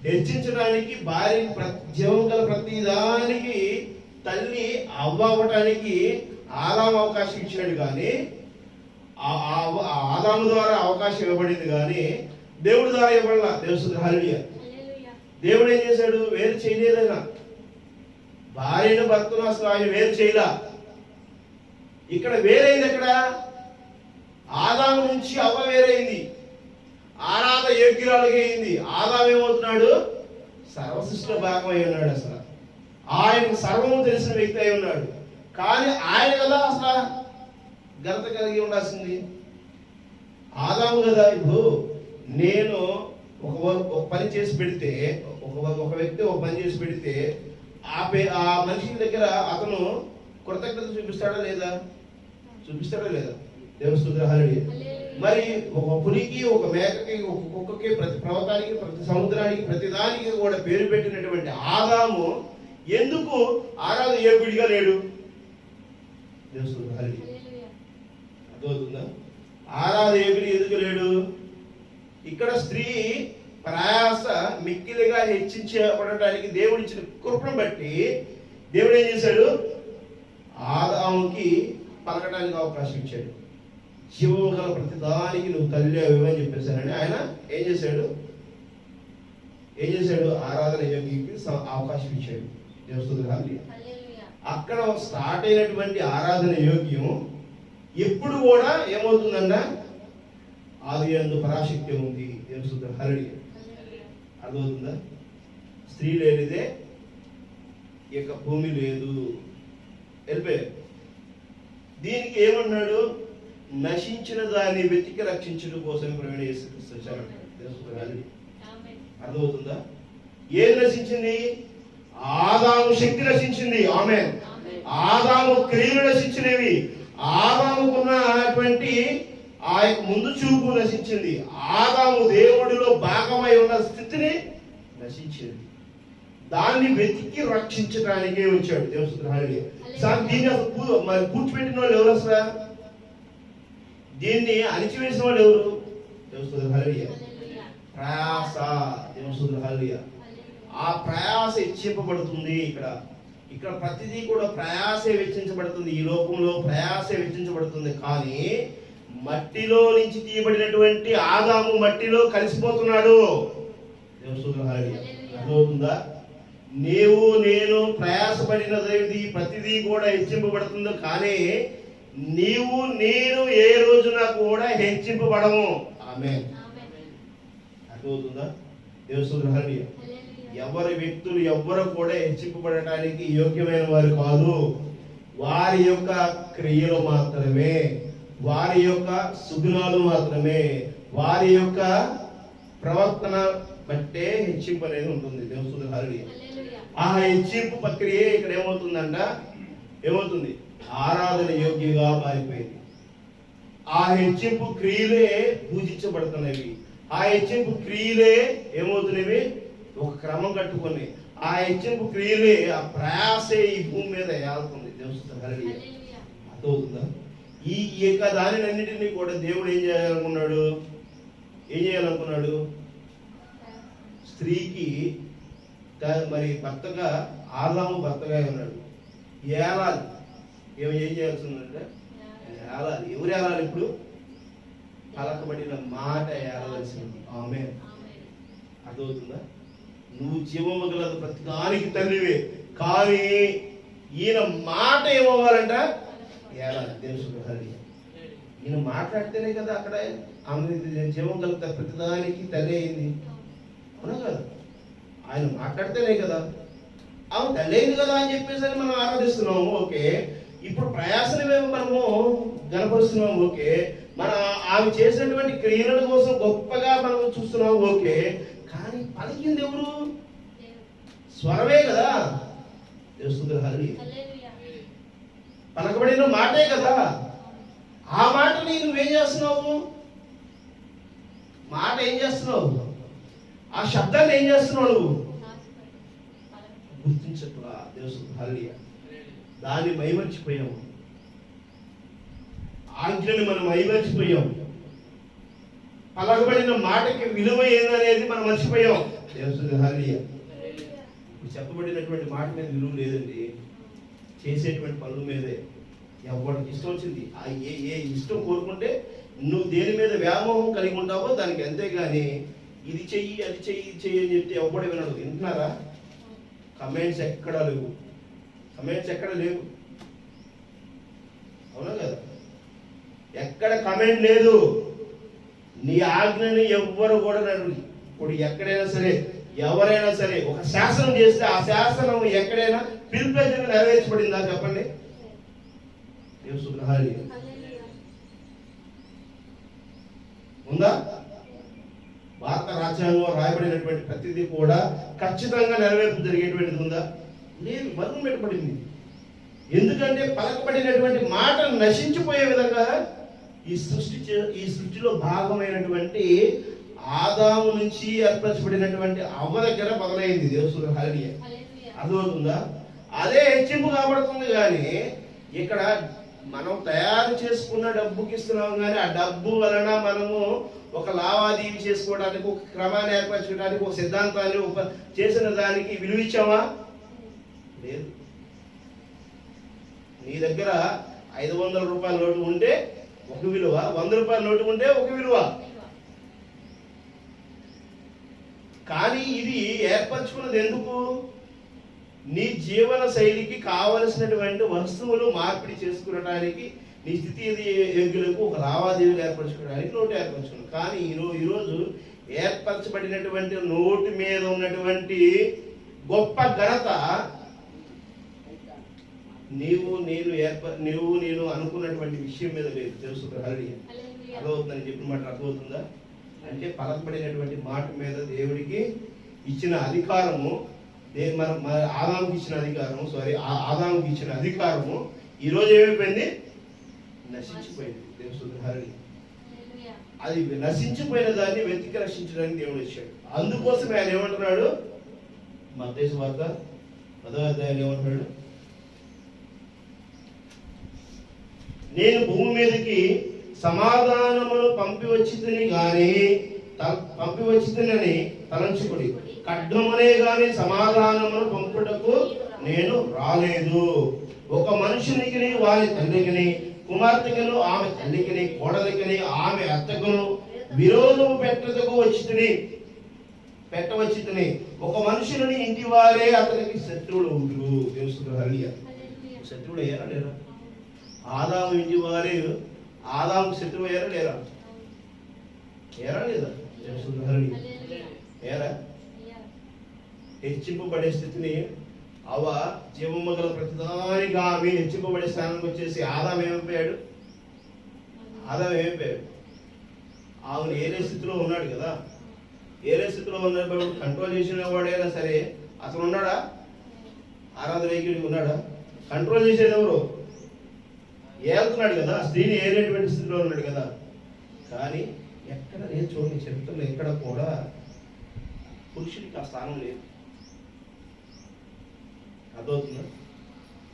హెచ్చించడానికి, భార్య జీవం గల ప్రతి దానికి తల్లి అవ్వటానికి ఆదాం అవకాశం ఇచ్చాడు. కానీ ఆదాము ద్వారా అవకాశం ఇవ్వబడింది, కానీ దేవుడి ద్వారా ఇవ్వబడలా. దేవుడు హల్లెలూయా. దేవుడు ఏం చేశాడు? వేరు చేయలేదైనా. భార్యను భర్తను అసలు ఆయన వేరు చేయలా. ఇక్కడ వేరైంది. ఎక్కడ? ఆదాము నుంచి అవ్వ వేరైంది, ఆరాధ యోగ్యురాలుగా అయింది. ఆదాము ఏమవుతున్నాడు? సర్వసృష్టిలో భాగం అయి ఉన్నాడు. అసలు ఆయనకు సర్వము తెలిసిన వ్యక్తి అయి ఉన్నాడు. కానీ ఆయన కదా అసలు ఘనత కలిగి ఉండాల్సింది. ఆదాము కదా. ఇప్పుడు నేను ఒక పని చేసి పెడితే, ఒక వ్యక్తి ఒక పని చేసి పెడితే ఆ మనిషి దగ్గర అతను కృతజ్ఞత చూపిస్తాడా లేదా? చూపిస్తాడా లేదా? దేవుని స్తుతి హల్లెలూయా. మరి ఒక పులికి, ఒక మేకకి, ఒక కుక్కకి, ప్రతి పర్వతానికి, ప్రతి సముద్రానికి, ప్రతి దానికి కూడా పేరు పెట్టినటువంటి ఆదాము ఎందుకు ఆరాధ యోగ్యుడిగా లేడు? దేవుని స్తుతి హల్లెలూయా. అర్థమవుతుందా? ఆరాధ యోగ్యుడు ఎందుకు లేడు? ఇక్కడ స్త్రీ ప్రయాస మిక్కిలిగా హెచ్చించబడటానికి దేవుడు ఇచ్చిన కృపను బట్టి దేవుడు ఏం చేశాడు? ఆదాముకి పలకడానికి అవకాశం ఇచ్చాడు. జీవము గల ప్రతి దానికి నువ్వు తల్లి అని చెప్పేశారని ఆయన ఏం చేశాడు? ఆరాధన యోగికి అవకాశం ఇచ్చాడు. అక్కడ స్టార్ట్ అయినటువంటి ఆరాధన యోగ్యం ఎప్పుడు కూడా ఏమవుతుందన్న ఆది యందు పరాశక్తి ఉంది. దేవుని హల్లెలూయా. అర్థమవుతుందా? స్త్రీ లేనిదే ఇక భూమి లేదు. వెళ్ళిపోయారు. దీనికి ఏమన్నాడు? నశించిన దాన్ని వెతికి రక్షించడం కోసం ప్రవీణ యేసుక్రీస్తు వచ్చాడు. అర్థమవుతుందా? ఏం నశించింది? ఆదాము శక్తి నశించింది. ఆమేన్. ఆదాము క్రియలు నశించినవి. ఆదాముకున్నటువంటి ఆ యొక్క ముందు చూపు నశించింది. ఆదాము దేవుడిలో భాగమై ఉన్న స్థితిని నశించింది. దాన్ని వెతికి రక్షించడానికే వచ్చాడు. దేవుని హల్లెలూయా. దీన్ని అసలు మరి కూర్చోబెట్టిన వాళ్ళు ఎవరు? అసలు దీన్ని అణిచివేసిన వాళ్ళు ఎవరు? దేవుని హల్లెలూయా. ప్రయాస. దేవుని హల్లెలూయా. ఆ ప్రయాస హెచ్చింపబడుతుంది. ఇక్కడ ప్రతిదీ కూడా ప్రయాసే వెచ్చించబడుతుంది. ఈ లోకంలో ప్రయాసే వెచ్చించబడుతుంది. కానీ మట్టిలో నుంచి తీయబడినటువంటి ఆదాము మట్టిలో కలిసిపోతున్నాడు. అర్థమవుతుందా? నీవు నేను ప్రయాసపడినది ప్రతిదీ కూడా హెచ్చింపబడుతుంది. కానీ నీవు నేను ఏ రోజున కూడా హెచ్చింపబడము. ఆమేన్. అర్థమవుతుందా? దేవుని హల్లెలూయా. ఎవరి వ్యక్తులు ఎవ్వరు కూడా హెచ్చింపబడటానికి యోగ్యమైన వారు కాదు. వారి యొక్క క్రియలు మాత్రమే, వారి యొక్క సుగుణాలు మాత్రమే, వారి యొక్క ప్రవర్తన బట్టే హెచ్చింపు అనేది ఉంటుంది. దేవుని హల్లెలూయా. ఆ హెచ్చింపు ప్రక్రియ ఇక్కడ ఏమవుతుంది? ఆరాధన యోగ్యంగా మారిపోయింది. ఆ హెచ్చింపు క్రియలే పూజించబడుతున్నవి. ఆ హెచ్చింపు క్రియలే ఏమవుతున్నవి? ఒక క్రమం కట్టుకొని ఆ హెచ్చింపు క్రియలే, ఆ ప్రయాసే ఈ భూమి మీద ఏళ్తుంది. దేవుని హల్లెలూయా. అర్థమవుతుందా? ఈ యొక్క దానినన్నిటినీ కూడా దేవుడు ఏం చేయాలనుకున్నాడు? స్త్రీకి మరి భర్తగా, ఆదాము భర్తగా ఉన్నాడు. ఏలాలి. ఏం చేయాల్సి ఉందంటే ఏలాలి. ఎవరు ఏలాలి? ఇప్పుడు పలకబడిన మాట ఏలవలసింది. ఆమేన్. అర్థమవుతుందా? నువ్వు జీవము గల ప్రతి దానికి తల్లివే, కానీ ఈయన మాట ఏమవ్వాలంట? ఏలాలి. దేవుని హల్లెలూయా. ఈయన మాట్లాడితేనే కదా అక్కడ ఆమె జీవం గల ప్రతిదానికి తల్లి అయింది. అవునా కదా? ఆ ఆయన మాట్లాడితేనే కదా. అవును తల్లైంది కదా అని చెప్పేసి మనం ఆరాధిస్తున్నాము, ఓకే. ఇప్పుడు ప్రయాసని మనము గనపరుస్తున్నాము, ఓకే. మన ఆమె చేసినటువంటి క్రియల కోసం గొప్పగా మనం చూస్తున్నాము, ఓకే. కానీ పలికింది ఎవరు? స్వరమే కదా. పలకబడిన మాటే కదా. ఆ మాటని నువ్వేం చేస్తున్నావు? మాట ఏం చేస్తున్నావు? ఆ శబ్దాన్ని ఏం చేస్తున్నావు నువ్వు? గుర్తించట్లా. హల్లెలూయా. దాన్ని మైమర్చిపోయాము, ఆజ్ఞని మనం మైమర్చిపోయాం, పలకబడిన మాటకి విలువ ఏందనేది మనం మర్చిపోయాం. హల్లెలూయా. చెప్పబడినటువంటి మాట మీద విలువ లేదండి, చేసేటువంటి పనుల మీదే. ఎవరికి ఇష్టం వచ్చింది ఏ ఇష్టం కోరుకుంటే నువ్వు దేని మీద వ్యామోహం కలిగి ఉంటావో దానికి, అంతేగాని ఇది చెయ్యి అది చెయ్యి ఇది చెయ్యి అని చెప్తే ఎవడు వినడు. వింటున్నారా? కమెంట్స్ ఎక్కడా లేవు, కమెంట్స్ ఎక్కడ లేవు, అవునా కదా? ఎక్కడ కమెంట్ లేదు. నీ ఆజ్ఞని ఎవ్వరు కూడా నడు. ఇప్పుడు ఎక్కడైనా సరే ఎవరైనా సరే ఒక శాసనం చేస్తే ఆ శాసనం ఎక్కడైనా పిలుపుగా నెరవేర్చబడిందా చెప్పండి? ఉందా? భారత రాజ్యాంగంలో రాయబడినటువంటి ప్రతిదీ కూడా ఖచ్చితంగా నెరవేర్పు జరిగేటువంటిది ఉందా? లేదు, మరుగున పెట్టబడింది. ఎందుకంటే పలకబడినటువంటి మాట నశించిపోయే విధంగా ఈ సృష్టిలో భాగమైనటువంటి ఆదాము నుంచి ఏర్పరచబడినటువంటి అవ్వ దగ్గర మొదలైంది. దేవుడు హల్లెలూయా. అర్థమవుతుందా? అదే హెచ్చింపు కాబడుతుంది. కానీ ఇక్కడ మనం తయారు చేసుకున్న డబ్బుకి ఇస్తున్నాం, కానీ ఆ డబ్బు వలన మనము ఒక లావాదేవీ చేసుకోవడానికి, ఒక క్రమాన్ని ఏర్పరచుకోవడానికి, ఒక సిద్ధాంతాన్ని చేసిన దానికి విలువ ఇచ్చామా? లేదు. నీ దగ్గర 500 రూపాయల నోటు ఉంటే ఒక విలువ, 100 రూపాయల నోటు ఉంటే ఒక విలువ. కానీ ఇది ఏర్పరచుకున్నది ఎందుకు? నీ జీవన శైలికి కావలసినటువంటి వస్తువులు మార్పిడి చేసుకునడానికి, నీ స్థితి యోగ్యులకు ఒక లావాదేవీలు ఏర్పరచుకోవడానికి నోటు ఏర్పరచుకున్నాను. కానీ ఈరోజు ఏర్పరచబడినటువంటి నోటు మీద ఉన్నటువంటి గొప్ప ఘనత నీవు నేను అనుకున్నటువంటి విషయం మీద లేదు. తెలుసు? హల్లెలూయా. అర్థమవుతుందని చెప్పిన మాట అర్థమవుతుందా? అంటే పలకబడినటువంటి మాట మీద దేవుడికి ఇచ్చిన అధికారము, ఆదాముకి ఇచ్చిన అధికారము, ఆదాముకి ఇచ్చిన అధికారము ఈరోజు ఏమైపోయింది? నశించిపోయింది. దేవుడు హల్లెలూయా. అది నశించిపోయిన దాన్ని వెతికి రక్షించడానికి దేవుడు ఇచ్చాడు. అందుకోసం ఆయన ఏమంటున్నాడు? మత్తయి సువార్త 10వ అధ్యాయం ఏమంటున్నాడు? నేను భూమి మీదకి సమాధానమును పంపివచ్చితిని తలంచుకుడి, ఖడ్గమునే గాని సమాధానమును పంపుటకు నేను రాలేదు. ఒక మనుషునికి వారి తండ్రికిని, కుమార్తెకును ఆమె తల్లికిని, కోడలికిని ఆమె అత్తకును విరోధము పెట్టవచ్చితిని. ఒక మనుషులని ఇంటి వారే అతనికి శత్రువులు ఉంటురు. తెలుసు? హల్లెలూయా. శత్రువులు అయ్యారా లేరా? ఆదాము ఇంటి వారే ఆదాము శత్రువు అయ్యారా లేరా? ఏరా లేదా? ఏరా? హెచ్చింపబడే స్థితిని అవ జీవము గల ప్రతిదానిగా ఆమె హెచ్చింపబడే స్థానానికి వచ్చేసి ఆదాము ఏమైపోయాడు? ఆమెను ఏరే స్థితిలో ఉన్నాడు కదా. ఏరే స్థితిలో ఉన్నప్పుడు కంట్రోల్ చేసిన వాడైనా సరే అతను ఉన్నాడా? ఆరాధన ఉన్నాడా? కంట్రోల్ చేసేది ఎవరు? ఏళ్తున్నాడు కదా, స్త్రీని ఏరేటువంటి స్థితిలో ఉన్నాడు కదా. కానీ ఎక్కడ నేను చూడండి, చరిత్రలో ఎక్కడ కూడా పురుషుడికి ఆ స్థానం లేదు. అర్థమవుతుందా?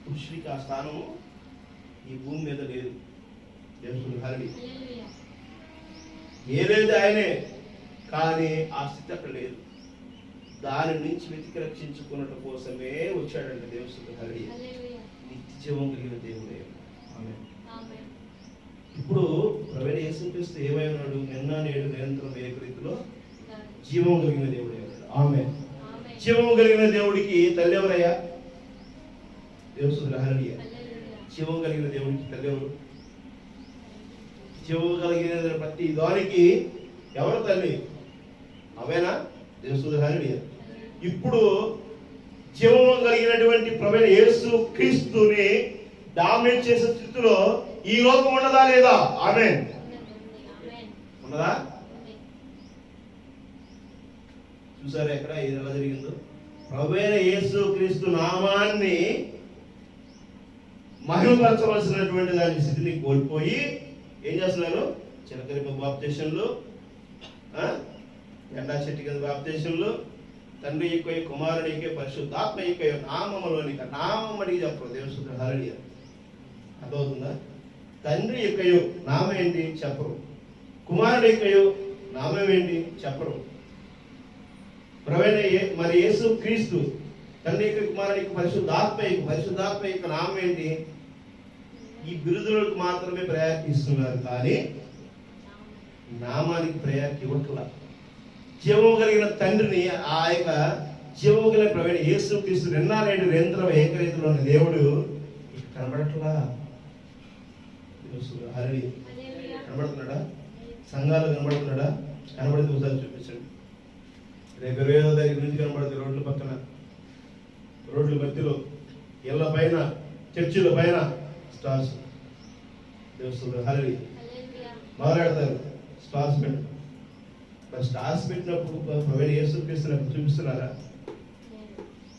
పురుషుడికి ఆ స్థానము ఈ భూమి మీద లేదు. దేవుడు హల్లెలూయా. ఏలేదు ఆయనే, కానీ ఆ స్థితి అక్కడ లేదు. దాని నుంచి వెతికి రక్షించుకున్నట్టు కోసమే వచ్చాడంటే దేవుడు హల్లెలూయా. నిత్య జీవం కలిగిన దేవుడే. ఇప్పుడు ప్రవేణ యేసుక్రీస్తు ఏమై ఉన్నాడు? నిన్న నేడు నిరంతరం ఏకరీతిలో జీవం కలిగిన దేవుడే ఉన్నాడు. ఆమేన్. జీవం కలిగిన దేవుడికి తల్లి ఎవరయ్యా? దేవుడు హల్లెలూయా. జీవం కలిగిన దేవుడికి తల్లి ఎవరు? జీవం కలిగిన ప్రతి దానికి ఎవరు తల్లి? అవేనా? దేవుడు హల్లెలూయా. ఇప్పుడు జీవము కలిగినటువంటి ప్రభువైన యేసు క్రీస్తుని డామినేట్ చేసే స్థితిలో ఈ లోకం ఉన్నదా లేదా? ఆమేన్. ఉన్నదా? చూసారా ఎక్కడ ఇది ఎలా జరిగిందో? ప్రభువైన యేసు క్రీస్తు నామాన్ని మహిమపరచవలసినటువంటి దాని స్థితిని కోల్పోయి ఏం చేస్తున్నారు? చిలకరిప బాప్తీషన్లు, ఎండా చెట్టు కింద బాప్తీషన్లు, తండ్రి యొక్క కుమారుని యొక్క పరిశుద్ధాత్మ యొక్క నామములోని నామం అడిగి చెప్పరు. దేవుడు హల్లెలూయా. అర్థమవుతుందా? తండ్రి యొక్క నామం ఏంటి చెప్పరు. కుమారుడి యొక్క నామం ఏంటి చెప్పరు. మరి యేసు క్రీస్తు తండ్రి యొక్క కుమారుడి యొక్క పరిశుద్ధాత్మ యొక్క నామం ఏంటి? ఈ బిరుదులకు మాత్రమే ప్రయారిటీ ఇస్తున్నారు, కానీ నామానికి ప్రయారిటీ ఇవ్వట్లా. జీవము కలిగిన తండ్రిని, ఆ యొక్క జీవము కలిగిన ప్రభువైన యేసు క్రీస్తు నిన్న నేడు నిరంతరం ఏకరీతిలో ఉన్న దేవుడు కనబడట్లా. కనబడుతున్నాడా? సంఘాలు కనబడుతున్నాడా? కనబడితే ఒకసారి చూపించండి. రేపు 25వ తారీఖు నుంచి కనబడుతుంది. రోడ్ల పక్కన, రోడ్ల మధ్యలో, ఇళ్ల పైన, చర్చిల పైన స్టార్స్. హల్లెలూయా. మాట్లాడతారు స్టార్స్ పెట్టు. మరి స్టార్స్ పెట్టినప్పుడు ప్రభువైన యేసుక్రీస్తుని చూపిస్తున్నారా?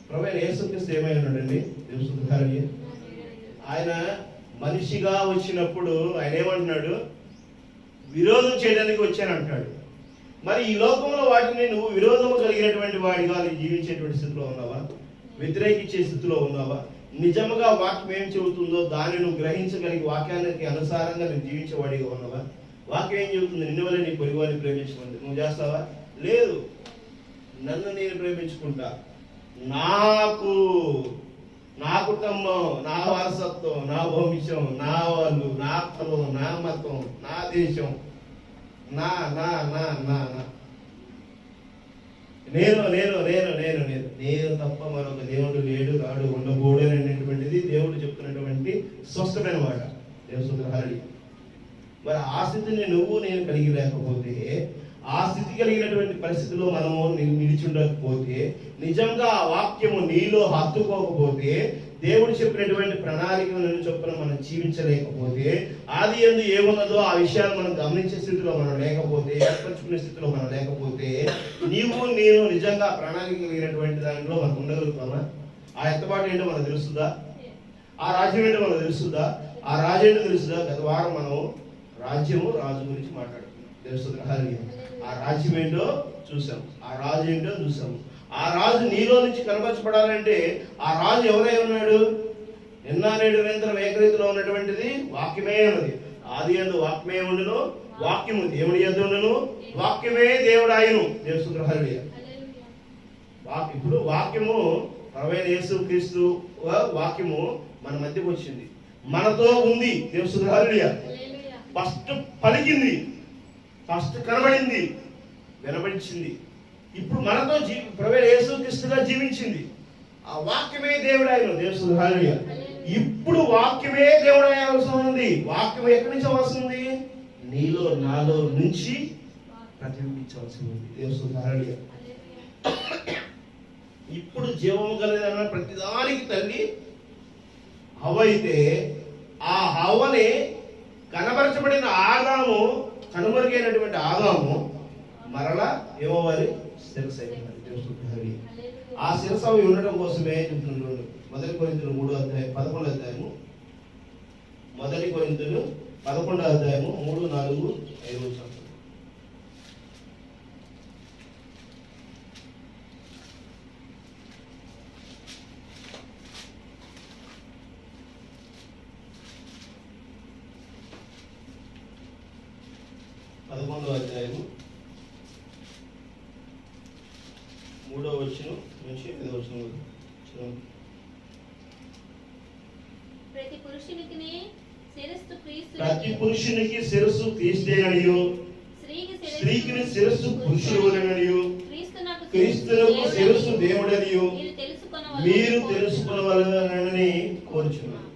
ప్రభువైన యేసుక్రీస్తు ఏమై ఉన్నాడండి? హల్లెలూయా. ఆయన మనిషిగా వచ్చినప్పుడు ఆయన ఏమంటున్నాడు? విరోధం చేయడానికి వచ్చానంటాడు. మరి ఈ లోకంలో వాటిని నువ్వు విరోధము కలిగినటువంటి వాడిగా నువ్వు జీవించేటువంటి స్థితిలో ఉన్నావా? వ్యతిరేకించే స్థితిలో ఉన్నావా? నిజముగా వాక్యం ఏం చెబుతుందో దాన్ని నువ్వు గ్రహించగలిగి వాక్యానికి అనుసారంగా నువ్వు జీవించేవాడిగా ఉన్నావా? వాక్యం ఏం చెబుతుంది? నిన్ను వల్ల నీ పొరుగువారిని ప్రేమించమంది. నువ్వు చేస్తావా? లేదు. నన్ను నేను ప్రేమించుకుంటా, నా కుటుంబం, నా వారసత్వం, నా వంశం, నా వాళ్ళు, నా కులం, నా మతం, నా దేశం, నా నా నా నా నేను నేను నేను నేను నేను నేను తప్ప మరొక దేవుడు లేడు, రాడు, ఉండబోడు అనేటువంటిది దేవుడు చెప్తున్నటువంటి స్పష్టమైన మాట. దేవుడు హల్లెలూయా. మరి ఆ స్థితిని నువ్వు నేను కలిగి లేకపోతే, ఆ స్థితి కలిగినటువంటి పరిస్థితిలో మనము నిలిచి ఉండకపోతే, నిజంగా ఆ వాక్యము నీలో హత్తుకోకపోతే, దేవుడు చెప్పినటువంటి ప్రణాళికలను చొప్పున మనం జీవించలేకపోతే, ఆది యందు ఏమున్నదో ఆ విషయాలు మనం గమనించే స్థితిలో మనం లేకపోతే, ఏర్పరచుకునే స్థితిలో మనం లేకపోతే, నీవు నేను నిజంగా ప్రణాళిక కలిగినటువంటి దానిలో మనం ఉండగలుగుతామా? ఆ ఎత్తబాటు ఏంటో మనకు తెలుస్తుందా? ఆ రాజ్యం ఏంటో మనకు తెలుస్తుందా? ఆ రాజు ఏంటో తెలుస్తుందా? గత వారం మనం రాజ్యము, రాజు గురించి మాట్లాడుతున్నాం. తెలుస్తుంది హల్లెలూయా. ఆ రాజ్యం ఏంటో చూసాం, ఆ రాజు ఏంటో చూసాము. ఆ రాజు నీలో నుంచి కనబరచబడాలంటే ఆ రాజు ఎవరై ఉన్నాడు? నిన్న నేడు నిరంతరం ఏకరీతిలో ఉన్నటువంటిది వాక్యమే ఉన్నది. ఆది యందు వాక్యమే ఉండును, వాక్యము దేవుని యందు ఉండును, వాక్యమే దేవుడు ఆయను. దేవుడు హల్లెలూయా. ఇప్పుడు వాక్యము ప్రభువైన యేసు క్రీస్తు వాక్యము మన మధ్యకు వచ్చింది, మనతో ఉంది. దేవుడు హల్లెలూయా. ఫస్ట్ పలికింది, ఫస్ట్ కనబడింది, వినబడించింది. ఇప్పుడు మనతో ప్రభువైన యేసుక్రీస్తుగా జీవించింది. ఆ వాక్యమే దేవుడు ఆయన. దేవుడు హల్లెలూయా. ఇప్పుడు వాక్యమే దేవుడు అవసరం ఉంది. వాక్యం ఎక్కడి నుంచి అవసరం ఉంది? నీలో నాలో నుంచి ప్రతిబింబించవలసి ఉంది. దేవుడు హల్లెలూయా. ఇప్పుడు జీవము కలిగిన ప్రతిదానికి తల్లి హవ్వ అయితే, ఆ హవ్వని కనబరచబడిన ఆదాము, కనుమరుగైనటువంటి ఆదాము మరలా ఏమవ్వాలి? శిరస్సు అయిపోవాలి. ఆ శిరస్సు అవి ఉండటం కోసమే చెప్తున్నాడు. 1 కొరింథీయులు 3వ అధ్యాయం 11వ అధ్యాయము, 1 కొరింథీయులు 11వ అధ్యాయము 3, 4, 5 వచనాలు. అధ్యాయము 3వ వచనం నుంచి 5వ వచనం. ప్రతి పురుషునికి శిరస్సు క్రీస్తేననియు, స్త్రీకి శిరస్సు పురుషుడనియు, క్రీస్తునకు శిరస్సు దేవుడనియు మీరు తెలుసుకొనవలెనని కోరుచున్నాను.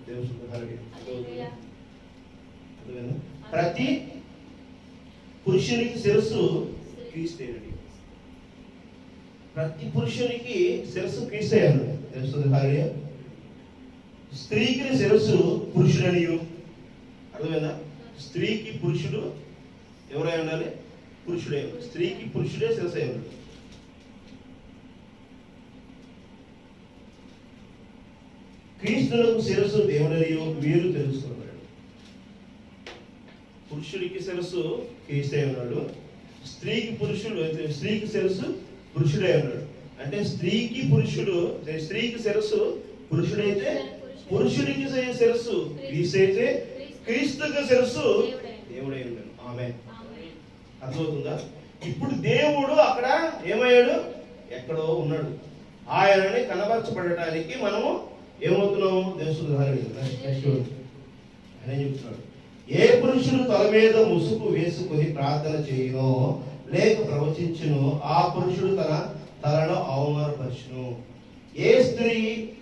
ప్రతి పురుషునికి శిరస్సు క్రీస్తేనని, ప్రతి పురుషునికి శిరస్సు క్రీస్తే అన్నాడు. తెలుస్తుంది హల్లెలూయా. స్త్రీకి శిరస్సు పురుషుడనియు, అర్థమైందా? స్త్రీకి పురుషుడు ఎవరై ఉండాలి? పురుషుడే. స్త్రీకి పురుషుడే శిరస్సు అయి ఉండాలి. క్రీస్తులకు శిరస్సు దేవుడనియు మీరు తెలుసుకున్నాడు. పురుషుడికి శిరస్సు క్రీస్తే ఉన్నాడు, స్త్రీకి శిరస్సు పురుషుడే ఉన్నాడు. అంటే స్త్రీకి శిరస్సు పురుషుడైతే పురుషుడికి శిరస్సు క్రీస్తైతే క్రీస్తుకు శిరస్సు దేవుడై ఉన్నాడు. ఆమేన్. అర్థమవుతుందా? ఇప్పుడు దేవుడు అక్కడ ఏమయ్యాడు? ఎక్కడో ఉన్నాడు. ఆయనని కనబరచబడటానికి మనము ఏమవుతున్నాము? దేవుడు ఆయన చెప్తున్నాడు, ఏ పురుషుడు తల మీద ముసుగు వేసుకుని ప్రార్థన చేయనో లేక ప్రవచించును ఆ పురుషుడు తన తలను అవమానపరచును. ఏ స్త్రీ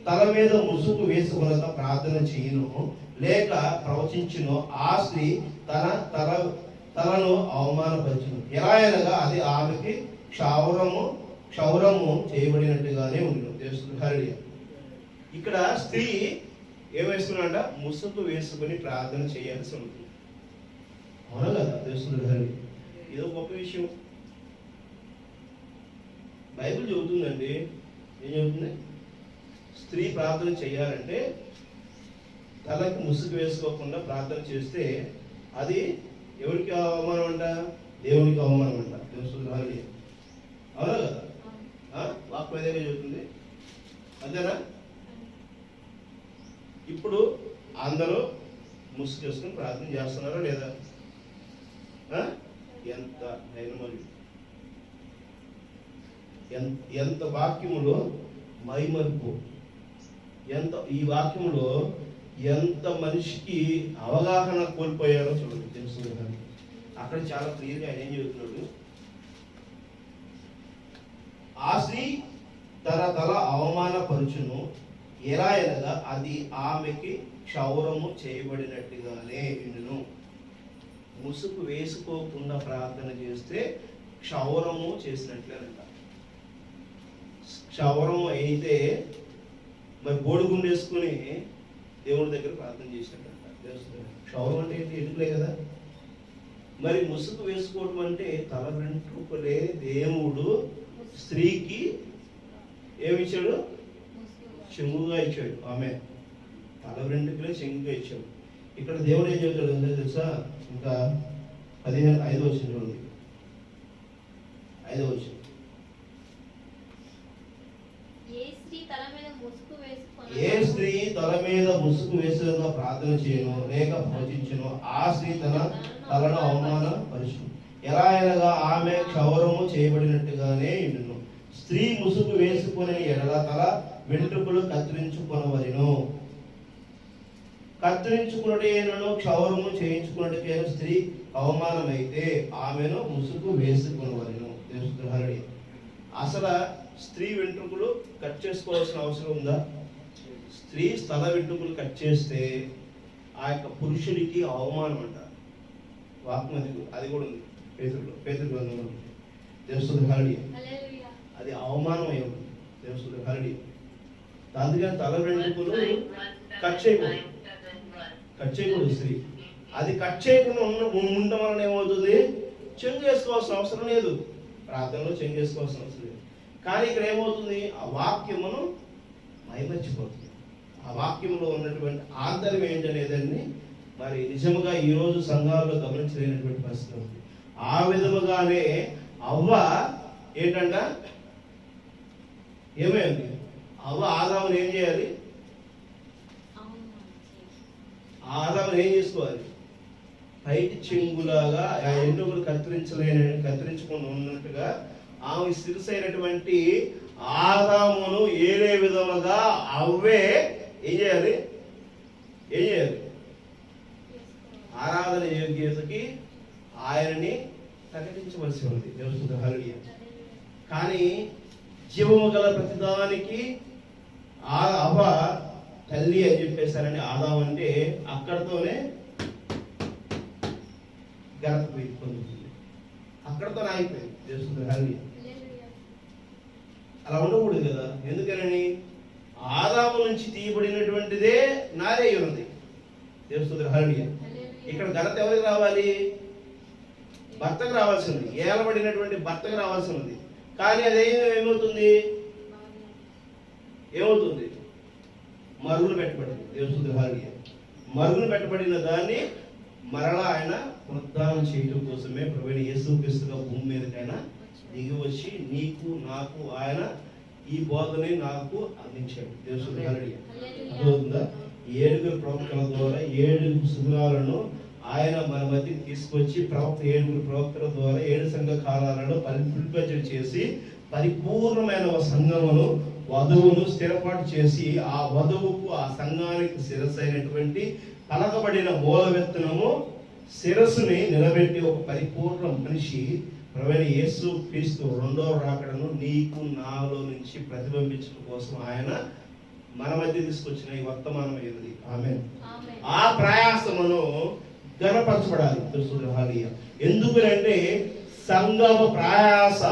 తల మీద ముసుగు వేసుకున్న ప్రార్థన చేయను లేక ప్రవచించును ఆ స్త్రీ తన తలను అవమానపరచును. ఎలా అనగా అది ఆమెకి క్షౌరము చేయబడినట్టుగానే ఉండను. దేవుడు హల్లెలూయా. ఇక్కడ స్త్రీ ఏం వేసుకున్నాడ? ముసుగు వేసుకుని ప్రార్థన చేయాల్సి ఉంటుంది. అవునా కదా? దేవుడు హల్లెలూయా. ఇదో గొప్ప విషయం. బైబిల్ చెబుతుందండి. ఏం చెబుతుంది? స్త్రీ ప్రార్థన చేయాలంటే తలకి ముసుగు వేసుకోకుండా ప్రార్థన చేస్తే అది ఎవరికి అవమానం అంట? దేవునికి అవమానం అంట. దేవుడు హల్లెలూయా. అవునా కదా? వాక్యం ఏదైనా చెబుతుంది. అంతేనా? ఇప్పుడు అందరూ ముసుగు వేసుకుని ప్రార్థన చేస్తున్నారా లేదా? ఎంత నైనమలి, ఎంత వాక్యములో మైమరుపు, ఈ వాక్యములో ఎంత మనిషికి అవగాహన కోల్పోయారో చూడండి. తెలుస్తుంది కానీ అక్కడ చాలా క్లియర్గా ఆయన ఏం చెబుతున్నాడు? ఆ స్త్రీ తన తల అవమానపరుచును, ఎలా అనగా అది ఆమెకి క్షౌరము చేయబడినట్టుగానే ఇండును. ముసుగు వేసుకోకుండా ప్రార్థన చేస్తే క్షౌరము చేసినట్లేనంట. క్షౌరం అయితే మరి బోడిగుండు వేసుకుని దేవుడి దగ్గర ప్రార్థన చేసినట్లంట. క్షౌరం అంటే ఏంటి? ఎదుగులే కదా. మరి ముసుగు వేసుకోవడం అంటే తల వెంట్రుకలే దేవుడు స్త్రీకి ఏమిచ్చాడు? చెంగుగా ఇచ్చాడు. ఆమె తల వెంట్రుకలే చెంగుగా ఇచ్చాడు. ఇక్కడ దేవుడు ఏం చెబుతాడు అంటే తెలుసా? ఇంకా 5వ వచనం చూడండి. 5వ వచనం. ఏ స్త్రీ తల మీద ముసుగు వేసుగా ప్రార్థన చేయను లేక ప్రవచించును ఆ స్త్రీ తన తలను అవమానపరచును. ఎలా అనగా ఆమె క్షౌరము చేయబడినట్టుగానే ఇండును. స్త్రీ ముసుగు వేసుకుని ఎడల తల వెంట్రుకలు కత్తిరించుకొనవలెను. కత్తిరించుకున్నటేనను క్షౌరము చేయించుకున్నట్టుకైన స్త్రీ అవమానమైతే ఆమెను ముసుగు వేసుకొనవలెను. దేవుడు హల్లెలూయా. అసలు స్త్రీ వెంట్రుకలు కట్ చేసుకోవాల్సిన అవసరం ఉందా? స్త్రీ స్థల వెంట్రుకలు కట్ చేస్తే ఆ యొక్క పురుషుడికి అవమానం అంట. వాక్యం అది కూడా ఉంది పేతురు గ్రంథంలో. దేవుడు హల్లెలూయా. అది అవమానం అయి ఉంది. దేవుడు హల్లెలూయా. అందుకని తల వెంట్రుకలు కట్ చేయకూడదు స్త్రీ. అది కట్ చేయకుండా ఉండడం వలన ఏమవుతుంది? చెంగు చేసుకోవాల్సిన అవసరం లేదు. ప్రార్థనలో చెంగు చేసుకోవాల్సిన అవసరం లేదు. కానీ ఇక్కడ ఏమవుతుంది? ఆ వాక్యమును మైమర్చిపోతుంది. ఆ వాక్యంలో ఉన్నటువంటి ఆంతర్యం ఏంటనేదాన్ని మరి నిజముగా ఈరోజు సంఘాల్లో గమనించలేనటువంటి పరిస్థితి ఉంది. ఆ విధముగానే అవ్వ ఏంటంట? ఏమైంది? అవ్వ ఆదామును ఏం చేయాలి? ఆదామును ఏం చేసుకోవాలి? పైకి చెంగులాగా ఆ ఎన్నుగులు కత్తిరించకుండా ఉన్నట్టుగా ఆమె శిరసైనటువంటి ఆదామును ఏడే విధముగా అవ్వే ఏం చేయాలి? ఆరాధన యోగ్యతకి ఆయనని ప్రకటించవలసి ఉంది. దేవుడు హల్లెలూయా. కానీ జీవము గల ప్రతిదానికి అవ్వ తల్లి అని చెప్పేశారని ఆదాము అంటే అక్కడితోనే ఘనత పొందుతుంది. అక్కడితో ఆగిపోయింది. దేవుడు హల్లెలూయా. అలా ఉండకూడదు కదా. ఎందుకనని ఆదాము నుంచి తీయబడినటువంటిదే నాదే ఉన్నది. దేవుని హల్లెలూయా. ఇక్కడ ఘనత ఎవరికి రావాలి? భర్తకు రావాల్సింది, ఏలబడినటువంటి భర్తకు రావాల్సినది. కానీ అది ఏమవుతుంది? మరుగున పెట్టబడింది. దేవుని హల్లెలూయా. మరుగున పెట్టబడిన దాన్ని మరలా ఆయన పునరుద్ధానం చేయడం కోసమే ప్రభువైన యేసుక్రీస్తుగా భూమి మీదకైనా దిగి వచ్చి నీకు నాకు ఆయన ఈ బోధని నాకు అందించాడు. దేవుని హల్లెలూయా. అర్థమవుతుందా? 7 ప్రవక్తల ద్వారా 7 శిబిరాలను ఆయన మన మధ్యకి తీసుకొచ్చి 7 ప్రవక్తల ద్వారా 7 సంఘ కాలాలలో పరిపూర్ణ చేసి పరిపూర్ణమైన ఒక సంఘమును వధువును స్థిరపాటు చేసి ఆ వధువుకు ఆ సంఘానికి శిరస్సు అయినటువంటి పలకబడిన మూల విత్తనము శిరస్సుని నిలబెట్టి ఒక పరిపూర్ణ మనిషి ప్రభువైన యేసు క్రీస్తు రెండవ రాకడను నీకు నాలో నుంచి ప్రతిబింబించడం కోసం ఆయన మన మధ్య తీసుకొచ్చిన ఈ వర్తమానం ఏది? ఆమేన్. ఆ ప్రయాసమును ఘనపరచబడాలి. హల్లెలూయా. ఎందుకంటే సంఘము ప్రయాస,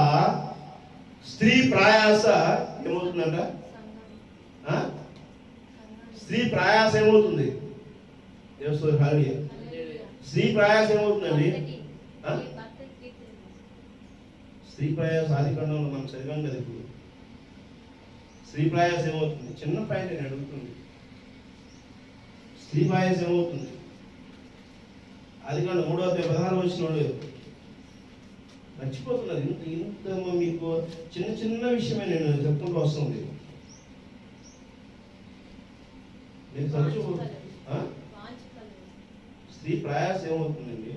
స్త్రీ ప్రయాస ఏమవుతుందంట? స్త్రీ ప్రయాస ఏమవుతుంది? హల్లెలూయా. స్త్రీ ప్రయాస ఏమవుతుందండి? స్త్రీ ప్రయాస ఆదికాండంలో మనం చదివాం కదా. ఇప్పుడు స్త్రీ ప్రయాస ఏమవుతుంది? చిన్న పాయింట్ నేను అడుగుతుంది. స్త్రీ ప్రయాస ఏమవుతుంది? ఆదికాండం 3:16 మర్చిపోతున్నారు. ఇంత మీకు చిన్న చిన్న విషయమే నేను చెప్పుకుంటూ వస్తుంది. నేను తరచు స్త్రీ ప్రయాస ఏమవుతుందండి?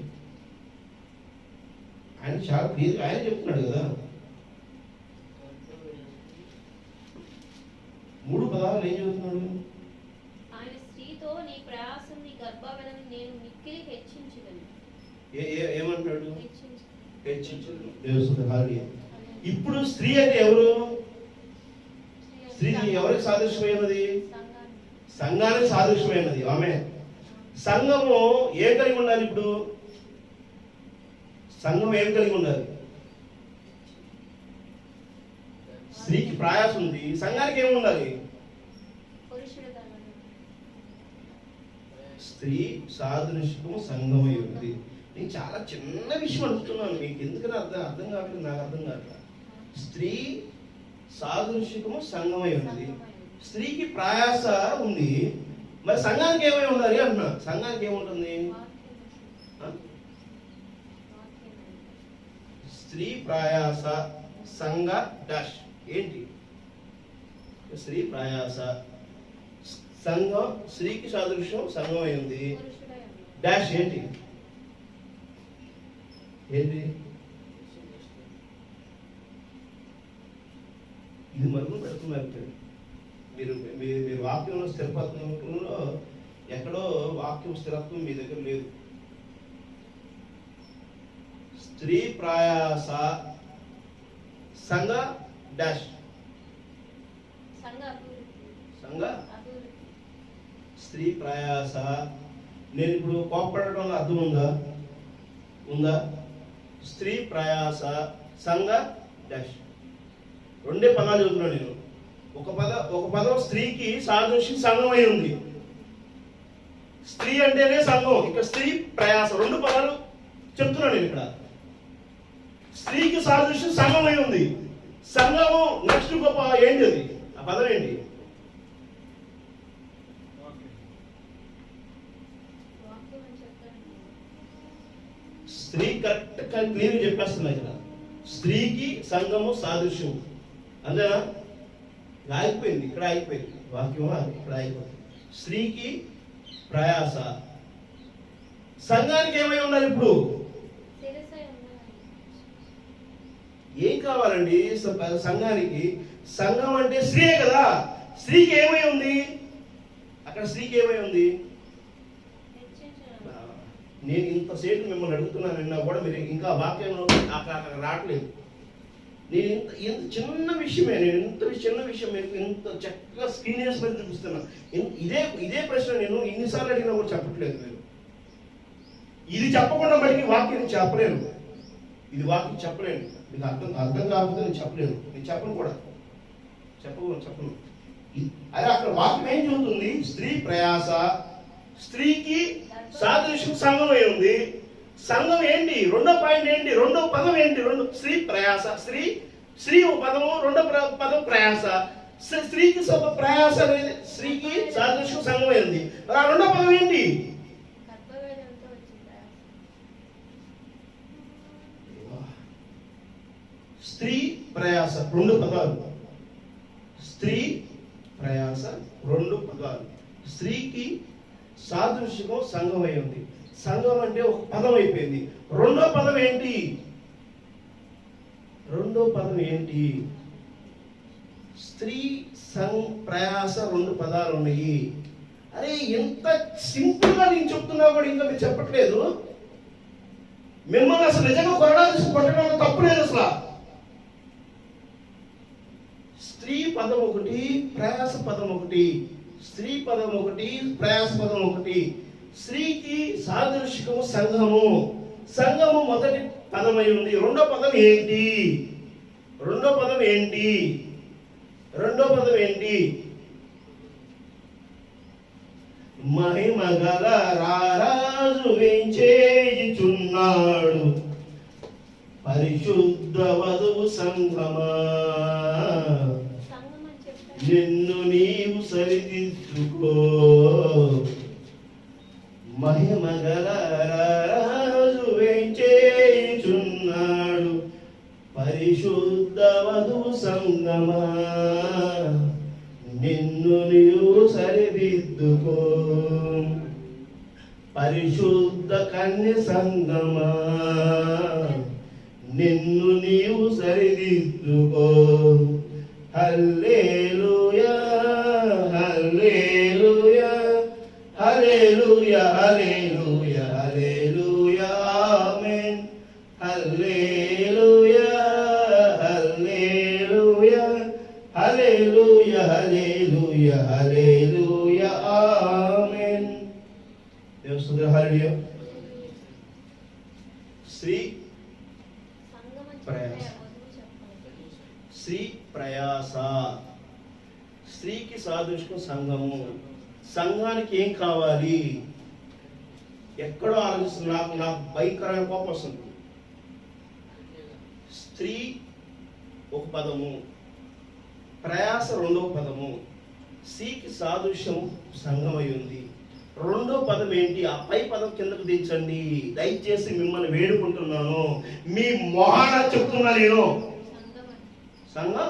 ఆయన చాలా క్లియర్ ఆయన చెప్తున్నాడు కదా. 3:16 ఏం చెబుతున్నాడు? ఆయన స్త్రీతో నీ ప్రయాసం నీ గర్భవేదన నేను మిక్కిలి హెచ్చించుదను. ఏమంటాడు? హెచ్చించుదను. దేవుని హల్లెలూయా. ఇప్పుడు స్త్రీ అంటే ఎవరు? స్త్రీ ఎవరికి సాదృశ్యమైనది? సంఘానికి సాదృశ్యమైనది. ఆమె సంఘము ఏం కలిగి ఉండాలి? ఇప్పుడు సంఘం ఏం కలిగి ఉండాలి? స్త్రీకి ప్రయాసం ఉంది, సంఘానికి ఏమి ఉండాలి? స్త్రీ సాదృశ్యము సంఘమై ఉంది. నేను చాలా చిన్న విషయం అడుగుతున్నాను, మీకు ఎందుకని అర్థం కావట్లేదు, నాకు అర్థం కావట్లేదు. స్త్రీ సాదృశ్యము సంఘమై ఉంది, స్త్రీకి ప్రయాస ఉంది, మరి సంఘానికి ఏమై ఉండాలి అంటున్నా. సంఘానికి ఏముంటుంది? స్త్రీ ప్రయాస సంఘ డాష్ ఏంటి? స్త్రీ ప్రయాస సంఘం, స్త్రీకి సాదృశ్యం సంఘం అయింది డాష్ ఏంటి? ఏంటి ఇది? మరుగున పెడుతున్నారు మీరు. మీరు వాక్యంలో స్థిరపత్వంలో ఎక్కడో వాక్యం స్థిరత్వం మీ దగ్గర లేదు. స్త్రీ ప్రయాస సంఘ డాష్ సంఘ స్త్రీ ప్రయాస. నేను ఇప్పుడు కోప్పడటంలో అర్థం ఉందా? స్త్రీ ప్రయాస సంఘ డాష్ రెండే పదాలు చదువుతున్నాను నేను. ఒక పదం స్త్రీకి సాదృశ్యం సంఘం అయి ఉంది. స్త్రీ అంటేనే సంఘం, ఇక్కడ స్త్రీ ప్రయాస, 2 పదాలు చెప్తున్నాను నేను ఇక్కడ. స్త్రీకి సాదృశ్యం సంఘం అయి ఉంది. సంఘము నెక్స్ట్ గొప్ప ఏంటి? అది ఆ పదం ఏంటి? స్త్రీ కరెక్ట్ క్లియర్ చెప్పేస్తున్నా ఇక్కడ. స్త్రీకి సంఘము సాదృశ్యం అంతేనా? ఆగిపోయింది, ఇక్కడ ఆగిపోయింది వాక్యం, ఇక్కడ ఆగిపోయింది. స్త్రీకి ప్రయాస, సంఘానికి ఏమై ఉండాలి? ఇప్పుడు ఏం కావాలండి సంఘానికి? సంఘం అంటే స్త్రీయే కదా. స్త్రీకి ఏమై ఉంది అక్కడ? స్త్రీకి ఏమై ఉంది? నేను ఇంతసేపు మిమ్మల్ని అడుగుతున్నాను, నిన్న కూడా మీరు ఇంకా వాక్యంలో అక్కడ రావట్లేదు. నేను ఇంత చిన్న విషయమే, నేను ఇంత చిన్న విషయం మీకు ఇంత చక్కగా స్క్రీన్ వేసి మరి చూపిస్తున్నా. ఇదే ప్రశ్న నేను ఇన్నిసార్లు అడిగినా కూడా చెప్పట్లేదు మీరు. ఇది చెప్పకుండా బయటికి వాక్యం చెప్పలేను. ఇది వాక్యం చెప్పలేను. మీకు అర్థం కాకపోతే నేను చెప్పలేను. నేను చెప్పను కూడా. చెప్పను. అదే అక్కడ వాక్యం ఏం చెబుతుంది? స్త్రీ ప్రయాస, స్త్రీకి సాదృశ్యం సంఘమై ఉంది. సంఘం ఏంటి? రెండో పాయింట్ ఏంటి? రెండో పదం ఏంటి? స్త్రీ ప్రయాస. స్త్రీ ఒక పదము, రెండో పదం ప్రయాస. స్త్రీకి ప్రయాస అనేది స్త్రీకి సాదృశ్యం సంఘమై ఉంది. ఆ రెండో పదం ఏంటి? స్త్రీ ప్రయాస, రెండు పదాలు. స్త్రీ ప్రయాస, రెండు పదాలు. స్త్రీకి సాదృశ్యము సంఘమై ఉంది. సంఘం అంటే ఒక పదం అయిపోయింది. రెండో పదం ఏంటి? స్త్రీ ప్రయాస, రెండు పదాలు ఉన్నాయి. అరే ఎంత సింపుల్ గా నేను చెప్తున్నా కూడా ఇంకా మీరు చెప్పట్లేదు. మిమ్మల్ని అసలు నిజంగా కొట్టడం తప్పు లేదు అసలు. స్త్రీ పదం ఒకటి, ప్రయాస పదం ఒకటి. స్త్రీ పదం ఒకటి, ప్రయాస పదం ఒకటి. స్త్రీకి సాదృశ్యము సంఘము. సంఘము మొదటి పదమై ఉంది. రెండో పదం ఏంటి? మహిమగల రారాజు వేంచేయుచున్నాడు, పరిశుద్ధ వధువు సంఘమా, నిన్ను నీవు సరిదిద్దుకో. మహిమగల రారాజు వేంచేయుచున్నాడు, పరిశుద్ధ వధువు సంఘమా, నిన్ను నీవు సరిదిద్దుకో. పరిశుద్ధ కన్య సంఘమా, నిన్ను నీవు సరిదిద్దుకో. హల్లెలూయా, హల్లెలూయా, హల్లెలూయా, హల్లెలూయా, హల్లెలూయా, ఆమేన్. హల్లెలూయా, హల్లెలూయా, హల్లెలూయా, హల్లెలూయా, హల్లెలూయా, ఆమేన్. దేవుని హల్లెలూయా. స్త్రీ ప్రయాస, స్త్రీ ప్రయాస. స్త్రీకి సాదృశ్యం సంఘము. సంఘానికి ఏం కావాలి? ఎక్కడో ఆలోచిస్తుంది. నాకు భయంకరమైన కోపం వస్తుంది. స్త్రీ ఒక పదము, ప్రయాస రెండవ పదము. స్త్రీకి సాదృశ్యం సంఘమై ఉంది. రెండో పదం ఏంటి? ఆ పై పదం కిందకు దించండి దయచేసి, మిమ్మల్ని వేడుకుంటున్నాను. మీ మొహాన చెప్తున్నా నేను. సంఘం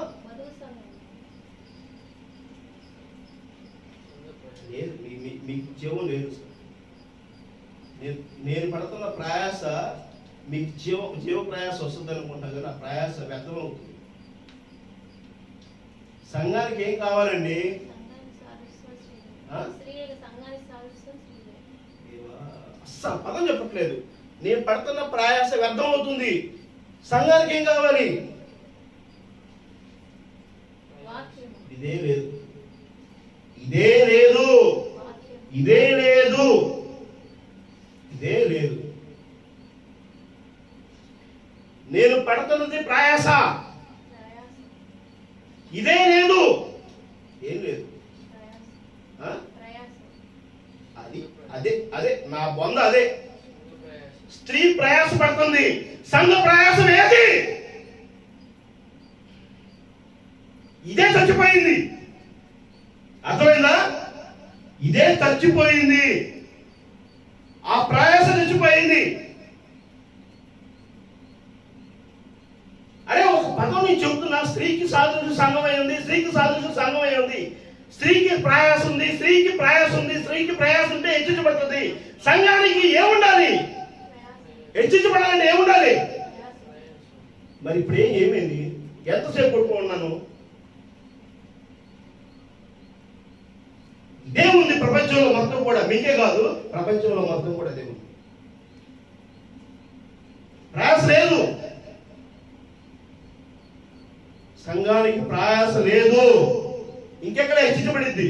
లేదు, మీకు జీవం లేదు. నేను పడుతున్న ప్రయాస మీకు జీవ ప్రయాస వస్తుంది అనుకుంటా కదా. ప్రయాస వ్యర్థం అవుతుంది. సంఘానికి ఏం కావాలండి? అస్సలు పదం చెప్పట్లేదు. నేను పడుతున్న ప్రయాస వ్యర్థం అవుతుంది. సంఘానికి ఏం కావాలి? ఇదే లేదు, ఇదే లేదు, ఇదే లేదు, ఇదే లేదు. నేను పడుతున్నది ప్రయాస, ఇదే లేదు, ఏం లేదు. అది అదే అదే నా బొంద అదే. స్త్రీ ప్రయాస పడుతుంది, సంఘ ప్రయాసం ఏది? ఇదే చచ్చిపోయింది. అర్థమైందా? ఇదే చచ్చిపోయింది. ఆ ప్రయాస చచ్చిపోయింది. అరే ఒక పదం నేను చెబుతున్నా. స్త్రీకి సాదృశ్య సంఘమై ఉంది, స్త్రీకి సాదృశ్య సంఘమై ఉంది. స్త్రీకి ప్రయాస ఉంది, స్త్రీకి ప్రయాస ఉంది. స్త్రీకి ప్రయాస ఉంటే హెచ్చించబడుతుంది. సంఘానికి ఏముండాలి? హెచ్చించబడాలంటే ఏముండాలి? మరి ఇప్పుడు ఏమైంది? ఎంతసేపు కొట్టుకున్నాను? ఇదే ఉంది ప్రపంచంలో మొత్తం కూడా. మీకే కాదు, ప్రపంచంలో మొత్తం కూడా అదే ఉంది. ప్రయాస లేదు. సంఘానికి ప్రయాస లేదు. ఇంకెక్కడ హెచ్చించబడింది?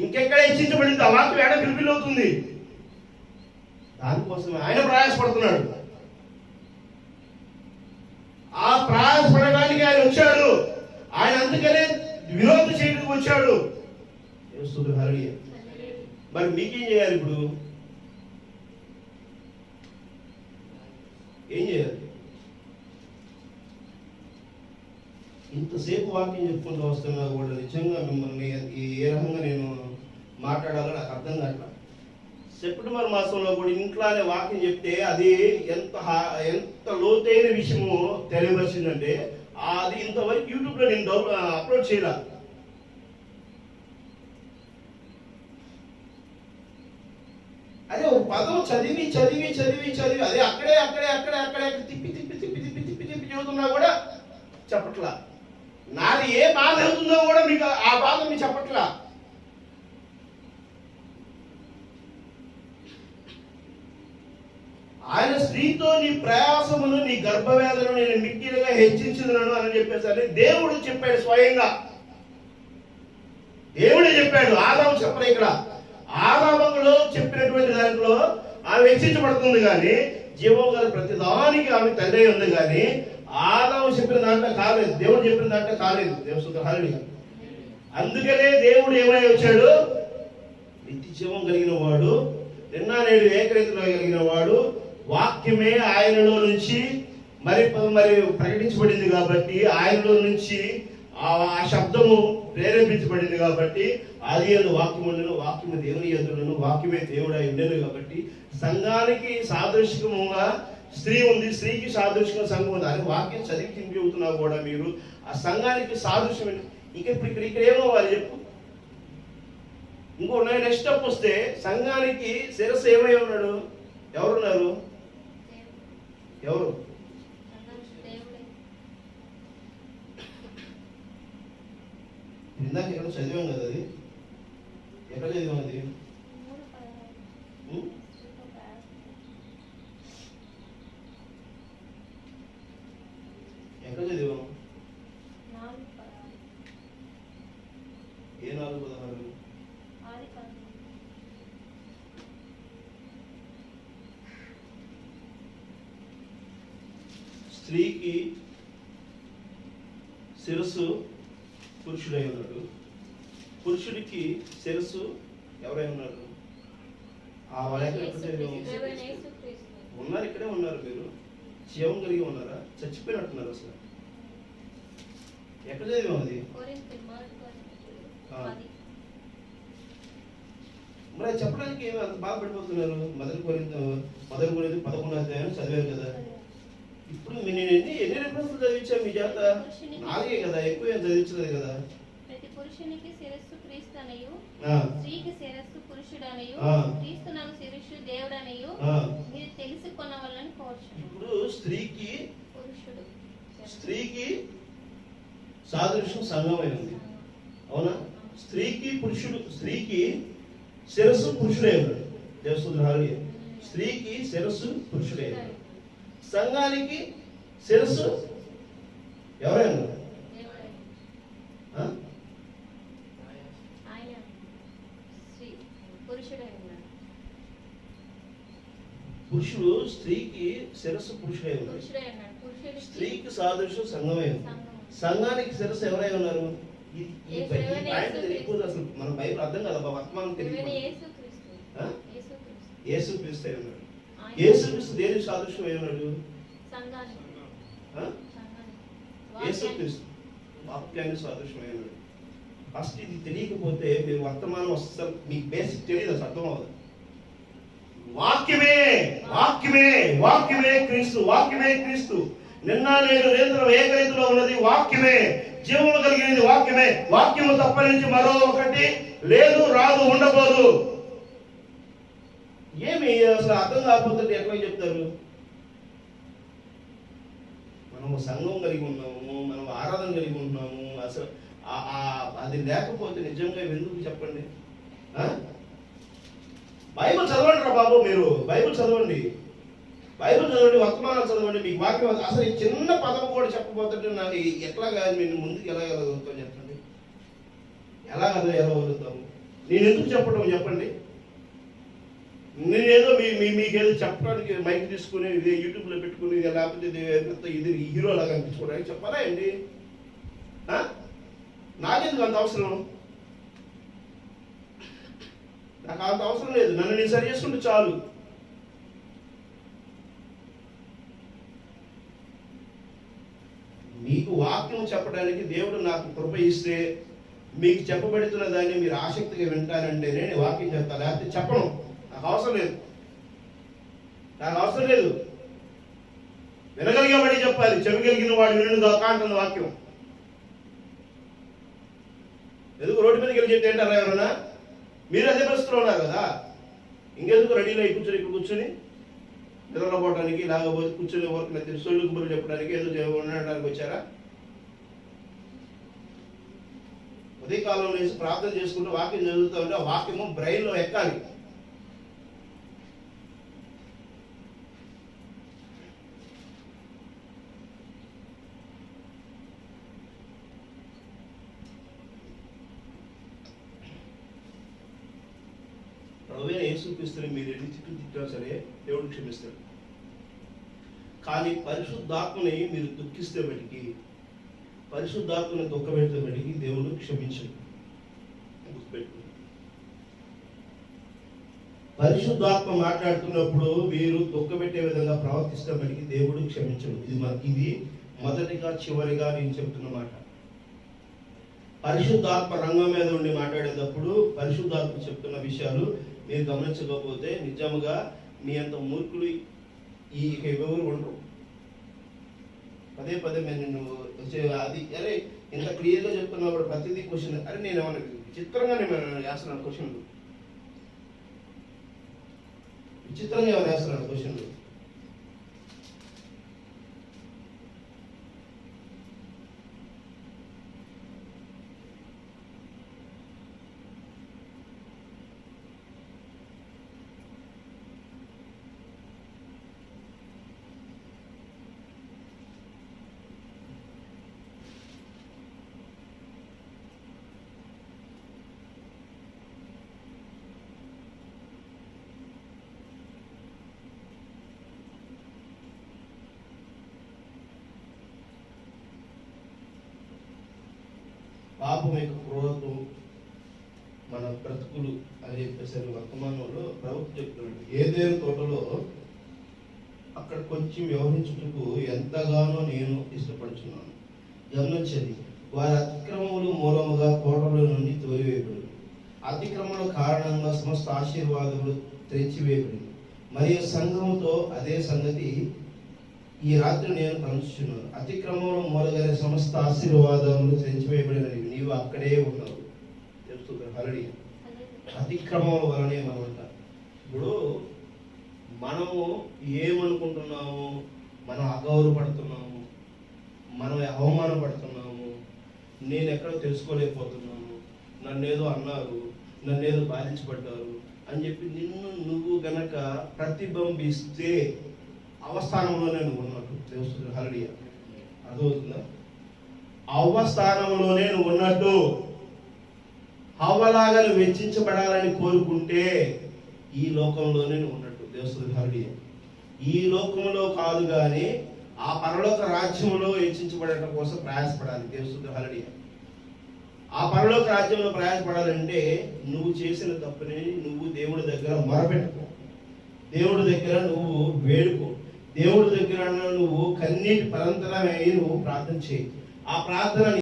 ఇంకెక్కడ హెచ్చించబడింది? ఆ వాక్యం ఏడ పిలిపిల్లి అవుతుంది. దానికోసమే ఆయన ప్రయాసపడుతున్నాడు. ఆ ప్రయాసపడడానికి ఆయన వచ్చాడు. ఆయన అందుకనే విరోధం చేయడానికి వచ్చాడు. హల్లెలూయా. మరి మీకేం చేయాలి? ఇప్పుడు ఏం చేయాలి? ఇంతసేపు వాక్యం చెప్పుకుంటూ వస్తున్నా కూడా నిజంగా మిమ్మల్ని ఏ రకంగా నేను మాట్లాడాలో నాకు అర్థం కావట్లా. సెప్టెంబర్ మాసంలో కూడా ఇంట్లోనే వాక్యం చెప్తే అది ఎంత లోతైన విషయము తెలియవలసిందంటే అది ఇంతవరకు యూట్యూబ్లో నేను అప్లోడ్ చేయాల. అదే ఒక పదం చదివి చదివి చదివి చదివి అదే అక్కడే అక్కడే అక్కడే అక్కడే తిప్పి తిప్పి తిప్పి తిప్పి తిప్పి తిప్పి చదువుతున్నా కూడా చెప్పట్లా. నాది ఏ బాధ అవుతుందో కూడా మీకు ఆ బాధ మీకు చెప్పట్లా. ఆయన స్త్రీతో నీ ప్రయాసమును నీ గర్భవేదనను నేను మిక్కిలుగా హెచ్చించుదును అని చెప్పేసరి దేవుడు చెప్పాడు. స్వయంగా దేవుడే చెప్పాడు. ఆదాము చెప్పలే. ఇక్కడ ఆదాములో చెప్పినటువంటి దాంట్లో ఆమె హెచ్చించబడుతుంది, కానీ జీవం గల ప్రతిదానికి ఆమె తల్లి ఉంది, కానీ ఆదాము చెప్పిన దాంట్లో కాలేదు. దేవుడు చెప్పిన దాంట్లో కాలేదు. దేవుడు హల్లెలూయా. అందుకనే దేవుడు ఏమై వచ్చాడు? నిత్య జీవం కలిగిన వాడు, నిన్న నేడు ఏకరీతిలో కలిగిన వాడు, వాక్యమే ఆయనలో నుంచి మరి ప్రకటించబడింది కాబట్టి, ఆయనలో నుంచి ఆ శబ్దము ప్రేరేపించబడింది కాబట్టి, అది ఏదో వాక్యములను, వాక్యము దేవుని యందులను, వాక్యమే దేవుడై ఉండేది కాబట్టి సంఘానికి సాదృశ్యముగా స్త్రీ ఉంది, స్త్రీకి సాదృశ్యంగా సంఘం ఉంది అని వాక్యం చదివి తింపుతున్నా కూడా మీరు ఆ సంఘానికి సాదృశ్యం ఇంకా ఇక్కడ ఏమవ్వాలి చెప్పు? ఇంకో నెక్స్ట్ స్టెప్ వస్తే సంఘానికి శిరస్సు ఏమై ఉన్నాడు? ఎవరున్నారు? ఎవరు? ఇందాక ఎక్కడ చదివాం కదా, అది ఎక్కడ చదివాం? అది ఎక్కడ చదివాం? ఏ 4:16? స్త్రీకి శిరస్సు పురుషుడై ఉన్నాడు, పురుషుడికి శిరస్సు ఎవరై ఉన్నారు? ఆ ఉన్నారు, ఇక్కడే ఉన్నారు. మీరు జీవం కలిగి ఉన్నారా? చచ్చిపోయినట్టున్నారు. అసలు ఎక్కడ చదివాం అది? మరి చెప్పడానికి ఏమి అంత బాధపడిపోతున్నారు? మొదటి కొరింథీ 11వ అధ్యాయం చదివారు కదా. ఇప్పుడు నేను ఎన్ని రిఫరెన్స్లు చదివించా మీ చేత? 4 కదా, ఎక్కువ ఏం చదివించలేదు కదా. ప్రతి పురుషునికి శిరస్సు క్రీస్తునయు, స్త్రీకి శిరస్సు పురుషుడనయు, క్రీస్తునకు శిరస్సు దేవుడనయు మీరు తెలుసుకొనవలెనని కోరుచున్నాను. ఇప్పుడు స్త్రీకి సాదృశ్యం సంఘమై ఉంది, అవునా? స్త్రీకి శిరస్సు పురుషుడే ఉన్నాడు. దేవస్తుడు హల్లెలూయా. స్త్రీకి శిరస్సు పురుషుడే ఉన్నాడు. సంఘానికి శిరస్సు ఎవరైనా? పురుషుడు స్త్రీకి శిరస్సు పురుషుడై ఉన్నాడు. స్త్రీకి సాదృశ్యం సంఘమై ఉంది. సంఘానికి శిరస్సు ఎవరై ఉన్నారు? అసలు మన బైబిల్ అర్థం కదా, వర్తమానం తెలియదు. యేసుక్రీస్తు అయి ఉన్నాడు. యేసుక్రీస్తు దేనికి సాదృశ్యం అయి ఉన్నాడు? యేసుక్రీస్తు వాక్యానికి సాదృశ్యం అయి ఉన్నాడు. ఫస్ట్ ఇది తెలియకపోతే మీరు వర్తమానం అసలు మీకు బేసిక్ తెలియదు, అసలు అర్థం అవ్వదు. వాక్యమే వాక్యమే వాక్యమే క్రీస్తు, వాక్యమే క్రీస్తు. నిన్న నేడు నిరంతరం ఏకరీతిలో ఉన్నది వాక్యమే, జీవము కలిగినది వాక్యమే. వాక్యము తప్ప నుంచి మరో ఒకటి లేదు, రాదు, ఉండబోదు. ఏమి అసలు అర్థం కాకపోతే ఎట్లా చెప్తారు? మనము సంఘం కలిగి ఉన్నాము, మనం ఆరాధన కలిగి ఉన్నాము. అసలు అది లేకపోతే నిజంగా ఎందుకు చెప్పండి? బైబిల్ చదవండి రా బాబు, మీరు బైబిల్ చదవండి, వర్తమానాలు చదవండి. మీకు వాక్యం అసలు ఈ చిన్న పదం కూడా చెప్పబోతుంటే నాకు ఎట్లాగా నేను ముందుకు ఎలా వెళ్ళగలుగుతాం చెప్పండి? ఎలా వదులుతాము? నేను ఎందుకు చెప్పడం చెప్పండి? నేనేదో మీకేదో చెప్పడానికి మైక్ తీసుకుని ఇది యూట్యూబ్లో పెట్టుకుని ఇది లేకపోతే ఇది హీరో లాగా అనిపించుకోవడానికి చెప్పాలా అండి? నాకెందుకు అంత అవసరం? నాకు అంత అవసరం లేదు. నన్ను నేను సరి చేసుకుంటే చాలు. మీకు వాక్యం చెప్పడానికి దేవుడు నాకు కృప ఇస్తే మీకు చెప్పబడుతున్న దాన్ని మీరు ఆసక్తిగా వింటానంటే నేను వాక్యం చెప్తాను, లేకపోతే చెప్పను. నాకు అవసరం లేదు. వినగలిగే వాడి చెప్పాలి, చెప్పగలిగిన వాడు వినడు దాకా అంటున్న వాక్యం. ఎందుకు రోడ్డు మీదకి వెళ్ళి చెప్తే ఏంటారా ఎవరన్నా? మీరు అదే పరిస్థితిలో ఉన్నారు కదా, ఇంకెందుకు రెడీలో కూర్చొని ఇక్కడ కూర్చొని నిద్రపోవడానికి లేకపోతే కూర్చొని వర్క్ సొల్లు గుబులు చెప్పడానికి ఏదో ఉండడానికి వచ్చారా? ఉదయకాలంలో వేసి ప్రార్థన చేసుకుంటూ వాక్యం చదువుతూ ఉంటే ఆ వాక్యము బ్రెయిన్లో ఎక్కాలి. ప్రభువైన యేసుక్రీస్తుని మీరు ఎన్ని తిట్టినా సరే దేవుడు క్షమిస్తాడు. కానీ పరిశుద్ధాత్మని మీరు దుఃఖిస్తే బట్టికి, పరిశుద్ధాత్మని దుఃఖపెడితే బట్టికి దేవుడు క్షమించడు. పరిశుద్ధాత్మ మాట్లాడుతున్నప్పుడు మీరు దుఃఖపెట్టే విధంగా ప్రవర్తిస్తే బట్టికి దేవుడు క్షమించడు. ఇది మొదటిగా చివరిగా నేను చెప్తున్న మాట. పరిశుద్ధాత్మ రంగం మీద ఉండి మాట్లాడేటప్పుడు పరిశుద్ధాత్మ చెప్తున్న విషయాలు మీరు గమనించకపోతే నిజంగా మీ అంత మూర్ఖులు ఈ ఎవరు ఉండరు. పదే నేను అది అరే ఇంత క్లియర్గా చెప్తున్నప్పుడు ప్రతిదీ క్వశ్చన్, అరే నేను ఏమన్నా విచిత్రంగా నేను వేస్తున్నాను క్వశ్చన్లు, విచిత్రంగా ఏమైనా వేస్తున్నాను క్వశ్చన్లు. పాపం యొక్క క్రూరత్వం మన బ్రతుకులు అని చెప్పేసి వర్తమానంలో ప్రభుత్వం చెప్తున్నాడు. ఏదేను తోటలో అక్కడ కొంచెం వ్యవహరించుటకు ఎంతగానో నేను ఇష్టపడుచున్నాను. గమనించండి, వారి అతిక్రమములు మూలముగా తోటలో నుండి తోలివేయబడి, అతిక్రమముల కారణంగా సమస్త ఆశీర్వాదములు తెచ్చివేయబడి, మరియు సంఘముతో అదే సంగతి ఈ రాత్రి నేను తలుచుచున్నాను. అతిక్రమంలో మూలగానే సమస్త ఆశీర్వాదములు తెంచివేయబడినవి, నీవు అక్కడే ఉన్నావు. తెలుస్తుంది హల్లెలూయా. అతిక్రమముల వలనే మనమంట. ఇప్పుడు మనము ఏమనుకుంటున్నాము? మనం అగౌరవపడుతున్నాము, మనం అవమానపడుతున్నాము, నేను ఎక్కడో తెలుసుకోలేకపోతున్నాను, నన్నేదో అన్నారు, నన్నేదో బాధించబడ్డారు అని చెప్పి నువ్వు గనక ప్రతిబింబిస్తే అవస్థానంలోనే నువ్వు ఉన్నట్టు. తెలుస్తుంది హల్లెలూయా. అర్థమవుతుందా? అవస్థానంలోనే నువ్వు ఉన్నట్టు. హవ్వలాగా నువ్వు వెచ్చించబడాలని కోరుకుంటే ఈ లోకంలోనే నువ్వు ఉన్నట్టు. తెలుస్తుంది హల్లెలూయా. ఈ లోకంలో కాదు కానీ ఆ పరలోక రాజ్యంలో వెచ్చించబడటం కోసం ప్రయాసపడాలి. తెలుస్తుంది హల్లెలూయా. ఆ పరలోక రాజ్యంలో ప్రయాసపడాలంటే నువ్వు చేసిన తప్పుని నువ్వు దేవుడి దగ్గర మొరపెట్టుకో, దేవుడి దగ్గర నువ్వు వేడుకో, దేవుడి దగ్గర నువ్వు కన్నీటి పరంతరమై నువ్వు ప్రార్థన చేయి. ఆ ప్రార్థన